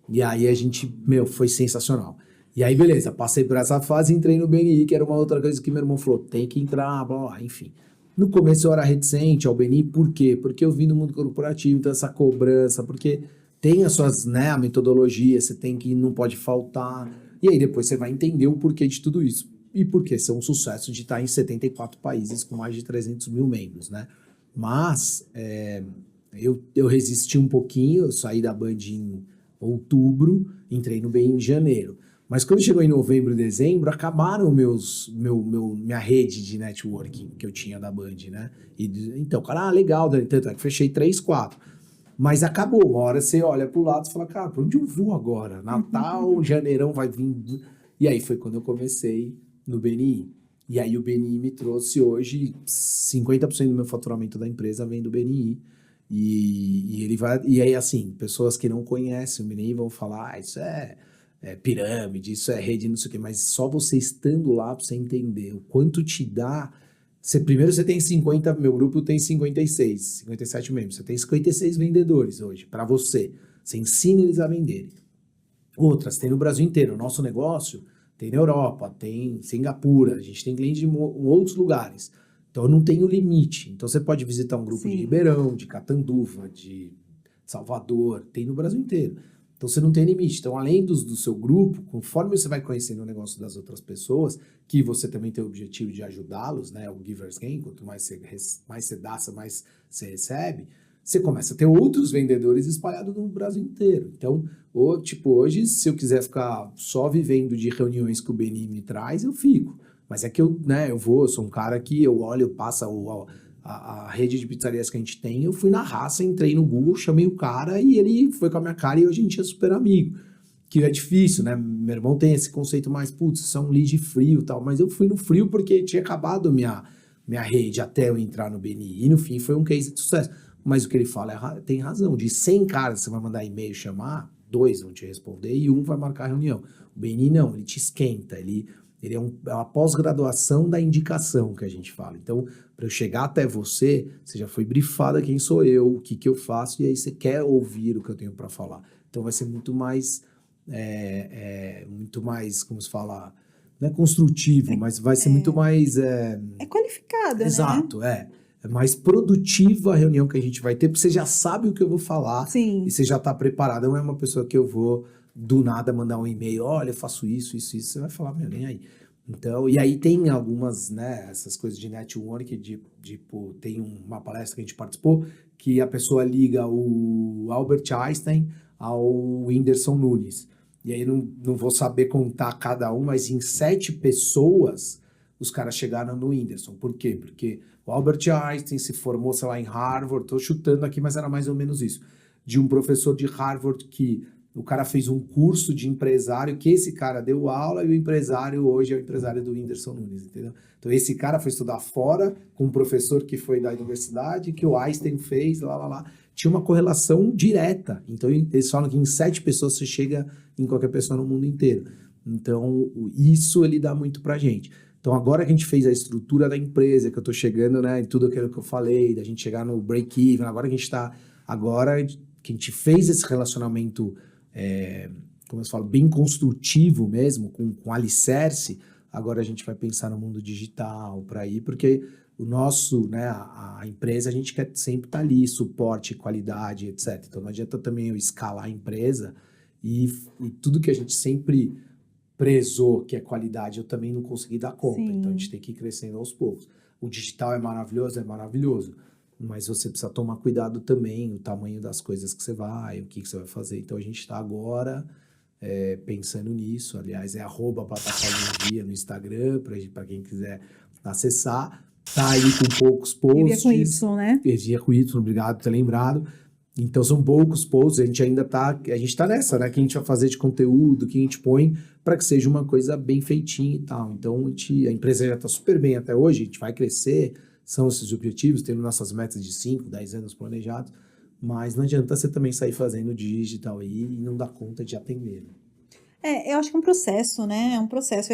[SPEAKER 1] E aí a gente, foi sensacional. E aí, beleza, passei por essa fase e entrei no BNI, que era uma outra coisa que meu irmão falou, tem que entrar, blá, blá, enfim. No começo eu era reticente ao BNI, por quê? Porque eu vim do mundo corporativo, então essa cobrança, porque tem as suas, né, a metodologia, você tem que, não pode faltar. E aí depois você vai entender o porquê de tudo isso. E porque são um sucesso de estar em 74 países com mais de 300 mil membros, né? Mas eu resisti um pouquinho, eu saí da Band em outubro, entrei no BNI em janeiro. Mas quando chegou em novembro e dezembro, acabaram minha rede de networking que eu tinha da Band, né? Então, cara, legal, tanto é que fechei 3, 4. Mas acabou, uma hora você olha pro lado e fala, cara, pra onde eu vou agora? Natal, janeirão vai vir... E aí foi quando eu comecei no BNI. E aí o BNI me trouxe hoje 50% do meu faturamento da empresa vem do BNI. E ele vai... E aí, assim, pessoas que não conhecem o BNI vão falar, isso é pirâmide, isso é rede, não sei o quê. Mas só você estando lá pra você entender o quanto te dá... Primeiro você tem 50, meu grupo tem 57 membros. Você tem 56 vendedores hoje, para você. Você ensina eles a venderem. Outras, tem no Brasil inteiro. O nosso negócio tem na Europa, tem em Singapura, a gente tem clientes em outros lugares. Então não tem o limite. Então você pode visitar um grupo de Ribeirão, de Catanduva, de Salvador, tem no Brasil inteiro. Então você não tem limite. Então, além do seu grupo, conforme você vai conhecendo o negócio das outras pessoas, que você também tem o objetivo de ajudá-los, né? O giver's gain, quanto mais você dá, mais você recebe, você começa a ter outros vendedores espalhados no Brasil inteiro. Então, hoje, se eu quiser ficar só vivendo de reuniões que o BNI me traz, eu fico. Mas é que eu sou um cara que eu olho, eu passo a rede de pizzarias que a gente tem, eu fui na raça, entrei no Google, chamei o cara e ele foi com a minha cara e hoje a gente é super amigo. Que é difícil, né? Meu irmão tem esse conceito mais, isso é um lead frio e tal, mas eu fui no frio porque tinha acabado minha rede até eu entrar no BNI. E no fim foi um case de sucesso. Mas o que ele fala tem razão. De 100 caras você vai mandar e-mail chamar, 2 vão te responder e 1 vai marcar a reunião. O BNI não, ele te esquenta, ele é uma pós-graduação da indicação que a gente fala. Então, para eu chegar até você já foi brifada quem sou eu, o que eu faço, e aí você quer ouvir o que eu tenho para falar. Então, vai ser muito mais, como se fala, não é construtivo, mas vai ser muito mais...
[SPEAKER 2] qualificada, né?
[SPEAKER 1] Exato, É mais produtiva a reunião que a gente vai ter, porque você já sabe o que eu vou falar.
[SPEAKER 2] Sim.
[SPEAKER 1] E você já está preparado. Não é uma pessoa que eu vou do nada mandar um e-mail, olha, eu faço isso, você vai falar, meu, nem aí. Então, e aí tem algumas, né, essas coisas de network, tipo, tem uma palestra que a gente participou, que a pessoa liga o Albert Einstein ao Whindersson Nunes. E aí não vou saber contar cada um, mas em 7 pessoas os caras chegaram no Whindersson. Por quê? Porque o Albert Einstein se formou, sei lá, em Harvard, tô chutando aqui, mas era mais ou menos isso, de um professor de Harvard que o cara fez um curso de empresário, que esse cara deu aula e o empresário hoje é o empresário do Whindersson Nunes, entendeu? Então esse cara foi estudar fora com um professor que foi da universidade, que o Einstein fez, lá. Tinha uma correlação direta. Então eles falam que em 7 pessoas você chega em qualquer pessoa no mundo inteiro. Então isso ele dá muito pra gente. Então agora que a gente fez a estrutura da empresa, que eu tô chegando, né, em tudo aquilo que eu falei, da gente chegar no break-even, agora que a gente fez esse relacionamento como eu falo, bem construtivo mesmo, com alicerce, agora a gente vai pensar no mundo digital para ir, porque o nosso, né, a empresa, a gente quer sempre estar ali, suporte, qualidade, etc. Então não adianta também eu escalar a empresa e tudo que a gente sempre prezou, que é qualidade, eu também não consegui dar conta.
[SPEAKER 2] Sim.
[SPEAKER 1] Então a gente tem que ir crescendo aos poucos. O digital é maravilhoso. Mas você precisa tomar cuidado também, o tamanho das coisas que você vai, o que você vai fazer. Então, a gente está agora pensando nisso. Aliás, é @plataforma no Instagram, para quem quiser acessar. Tá aí com poucos posts.
[SPEAKER 2] Via com Y, né?
[SPEAKER 1] Via com Y, obrigado por ter lembrado. Então, são poucos posts, a gente tá nessa, né? O que a gente vai fazer de conteúdo, o que a gente põe para que seja uma coisa bem feitinha e tal. Então, a empresa já está super bem até hoje, a gente vai crescer, são esses objetivos, temos nossas metas de 5, 10 anos planejados, mas não adianta você também sair fazendo digital aí e não dar conta de atender.
[SPEAKER 2] Eu acho que é um processo, né? É um processo.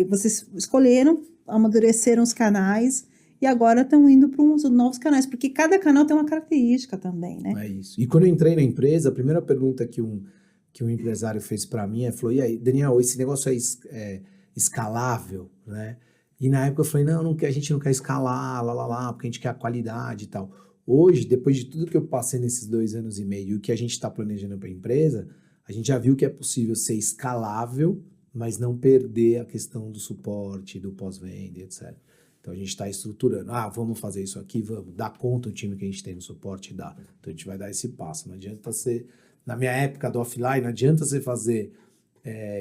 [SPEAKER 2] Vocês escolheram, amadureceram os canais e agora estão indo para uns novos canais, porque cada canal tem uma característica também, né?
[SPEAKER 1] É isso. E quando eu entrei na empresa, a primeira pergunta que um empresário fez para mim falou, e aí, Daniel, esse negócio é escalável, né? E na época eu falei, não, a gente não quer escalar, porque a gente quer a qualidade e tal. Hoje, depois de tudo que eu passei nesses 2 anos e meio e o que a gente está planejando para a empresa, a gente já viu que é possível ser escalável, mas não perder a questão do suporte, do pós-venda, etc. Então a gente está estruturando. Vamos fazer isso aqui, vamos. Dá conta o time que a gente tem no suporte? Dá. Então a gente vai dar esse passo. Não adianta ser... Na minha época do offline, não adianta você fazer...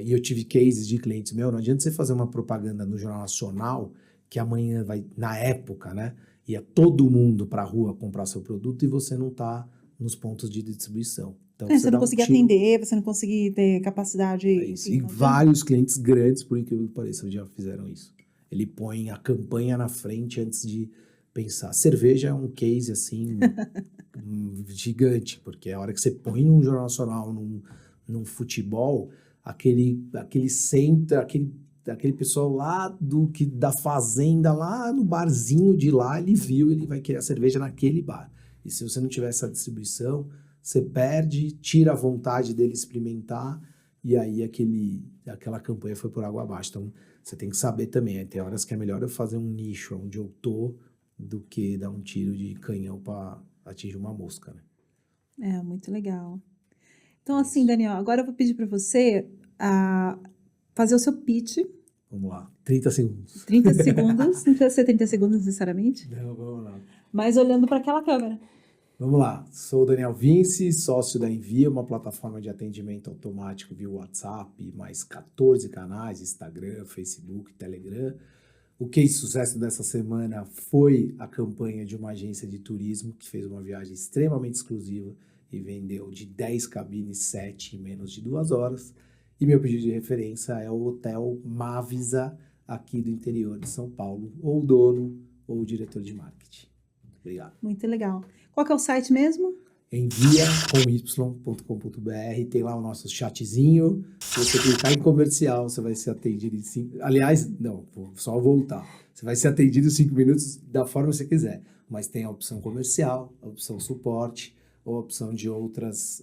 [SPEAKER 1] e eu tive cases de clientes meus, não adianta você fazer uma propaganda no Jornal Nacional, que amanhã vai, na época, né, ia todo mundo para a rua comprar seu produto e você não está nos pontos de distribuição. Então,
[SPEAKER 2] Você não conseguir atender, você não conseguir ter capacidade.
[SPEAKER 1] E vários clientes grandes, por incrível que pareça, já fizeram isso. Ele põe a campanha na frente antes de pensar. Cerveja é um case, assim, gigante, porque a hora que você põe num Jornal Nacional, num futebol... aquele pessoal lá da fazenda, lá no barzinho de lá, ele viu, ele vai querer a cerveja naquele bar. E se você não tiver essa distribuição, você perde, tira a vontade dele experimentar, e aí aquela campanha foi por água abaixo. Então, você tem que saber também, tem horas que é melhor eu fazer um nicho onde eu tô, do que dar um tiro de canhão para atingir uma mosca, né?
[SPEAKER 2] Muito legal. Então, assim, Daniel, agora eu vou pedir para você fazer o seu pitch.
[SPEAKER 1] Vamos lá, 30 segundos.
[SPEAKER 2] 30 segundos, não precisa ser 30 segundos necessariamente.
[SPEAKER 1] Não, vamos lá.
[SPEAKER 2] Mas olhando para aquela câmera.
[SPEAKER 1] Vamos lá, sou o Daniel Vince, sócio da Envia, uma plataforma de atendimento automático via WhatsApp, mais 14 canais, Instagram, Facebook, Telegram. O case de sucesso dessa semana foi a campanha de uma agência de turismo que fez uma viagem extremamente exclusiva e vendeu de 10 cabines 7 em menos de 2 horas. E meu pedido de referência é o Hotel Mavisa, aqui do interior de São Paulo, ou o dono ou o diretor de marketing. Muito obrigado.
[SPEAKER 2] Muito legal. Qual que é o site mesmo?
[SPEAKER 1] Envia.com.br, tem lá o nosso chatzinho. Se você clicar em comercial, você vai ser atendido em 5... Aliás, não, vou só voltar. Você vai ser atendido em 5 minutos da forma que você quiser. Mas tem a opção comercial, a opção suporte, ou a opção de outras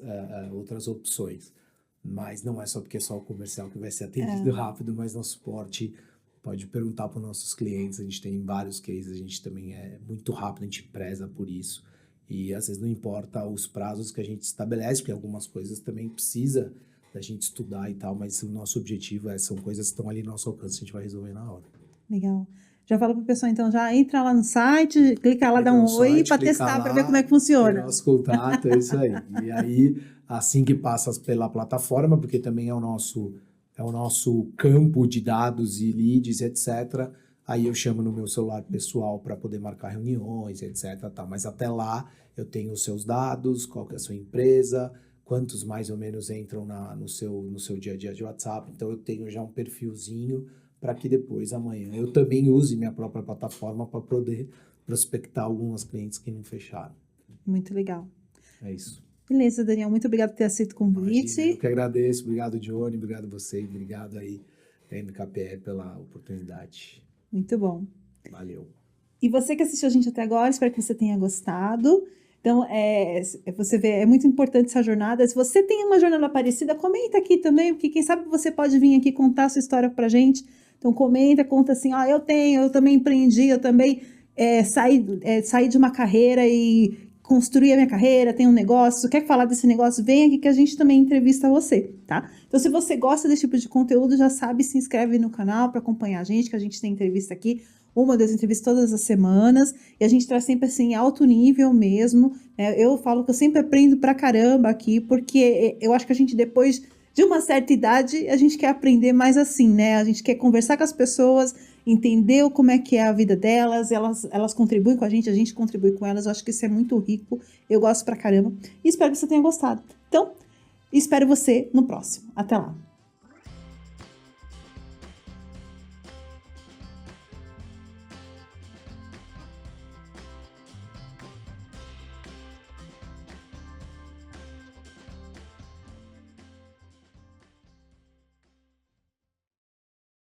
[SPEAKER 1] opções. Mas não é só porque é só o comercial que vai ser atendido rápido, mas no suporte pode perguntar para os nossos clientes. A gente tem vários cases, a gente também é muito rápido, a gente preza por isso. E às vezes não importa os prazos que a gente estabelece, porque algumas coisas também precisa da gente estudar e tal, mas o nosso objetivo são coisas que estão ali no nosso alcance, a gente vai resolver na hora.
[SPEAKER 2] Legal. Já fala para o pessoal, então, já entra lá no site, clica lá, dá um oi para testar, para ver como é que
[SPEAKER 1] tem
[SPEAKER 2] funciona.
[SPEAKER 1] nosso contato, é isso aí. E aí, assim que passa pela plataforma, porque também é o nosso campo de dados e leads, etc., aí eu chamo no meu celular pessoal para poder marcar reuniões, etc. Tá. Mas até lá, eu tenho os seus dados, qual que é a sua empresa, quantos mais ou menos entram no seu dia a dia de WhatsApp. Então, eu tenho já um perfilzinho para que depois, amanhã, eu também use minha própria plataforma para poder prospectar alguns clientes que não fecharam.
[SPEAKER 2] Muito legal.
[SPEAKER 1] É isso.
[SPEAKER 2] Beleza, Daniel. Muito obrigado por ter aceito o convite.
[SPEAKER 1] Imagina, eu que agradeço. Obrigado, Johnny. Obrigado você. Obrigado aí, MKPR, pela oportunidade.
[SPEAKER 2] Muito bom.
[SPEAKER 1] Valeu.
[SPEAKER 2] E você que assistiu a gente até agora, espero que você tenha gostado. Então, você vê, é muito importante essa jornada. Se você tem uma jornada parecida, comenta aqui também, porque quem sabe você pode vir aqui contar a sua história pra gente. Então, comenta, conta assim, eu também empreendi, eu também saí de uma carreira e construí a minha carreira, tenho um negócio, quer falar desse negócio, vem aqui que a gente também entrevista você, tá? Então, se você gosta desse tipo de conteúdo, já sabe, se inscreve no canal para acompanhar a gente, que a gente tem entrevista aqui, uma das entrevistas todas as semanas, e a gente traz sempre assim, alto nível mesmo, né? Eu falo que eu sempre aprendo pra caramba aqui, porque eu acho que a gente depois de uma certa idade, a gente quer aprender mais assim, né? A gente quer conversar com as pessoas, entender como é que é a vida delas, elas contribuem com a gente contribui com elas, eu acho que isso é muito rico, eu gosto pra caramba, e espero que você tenha gostado. Então, espero você no próximo. Até lá!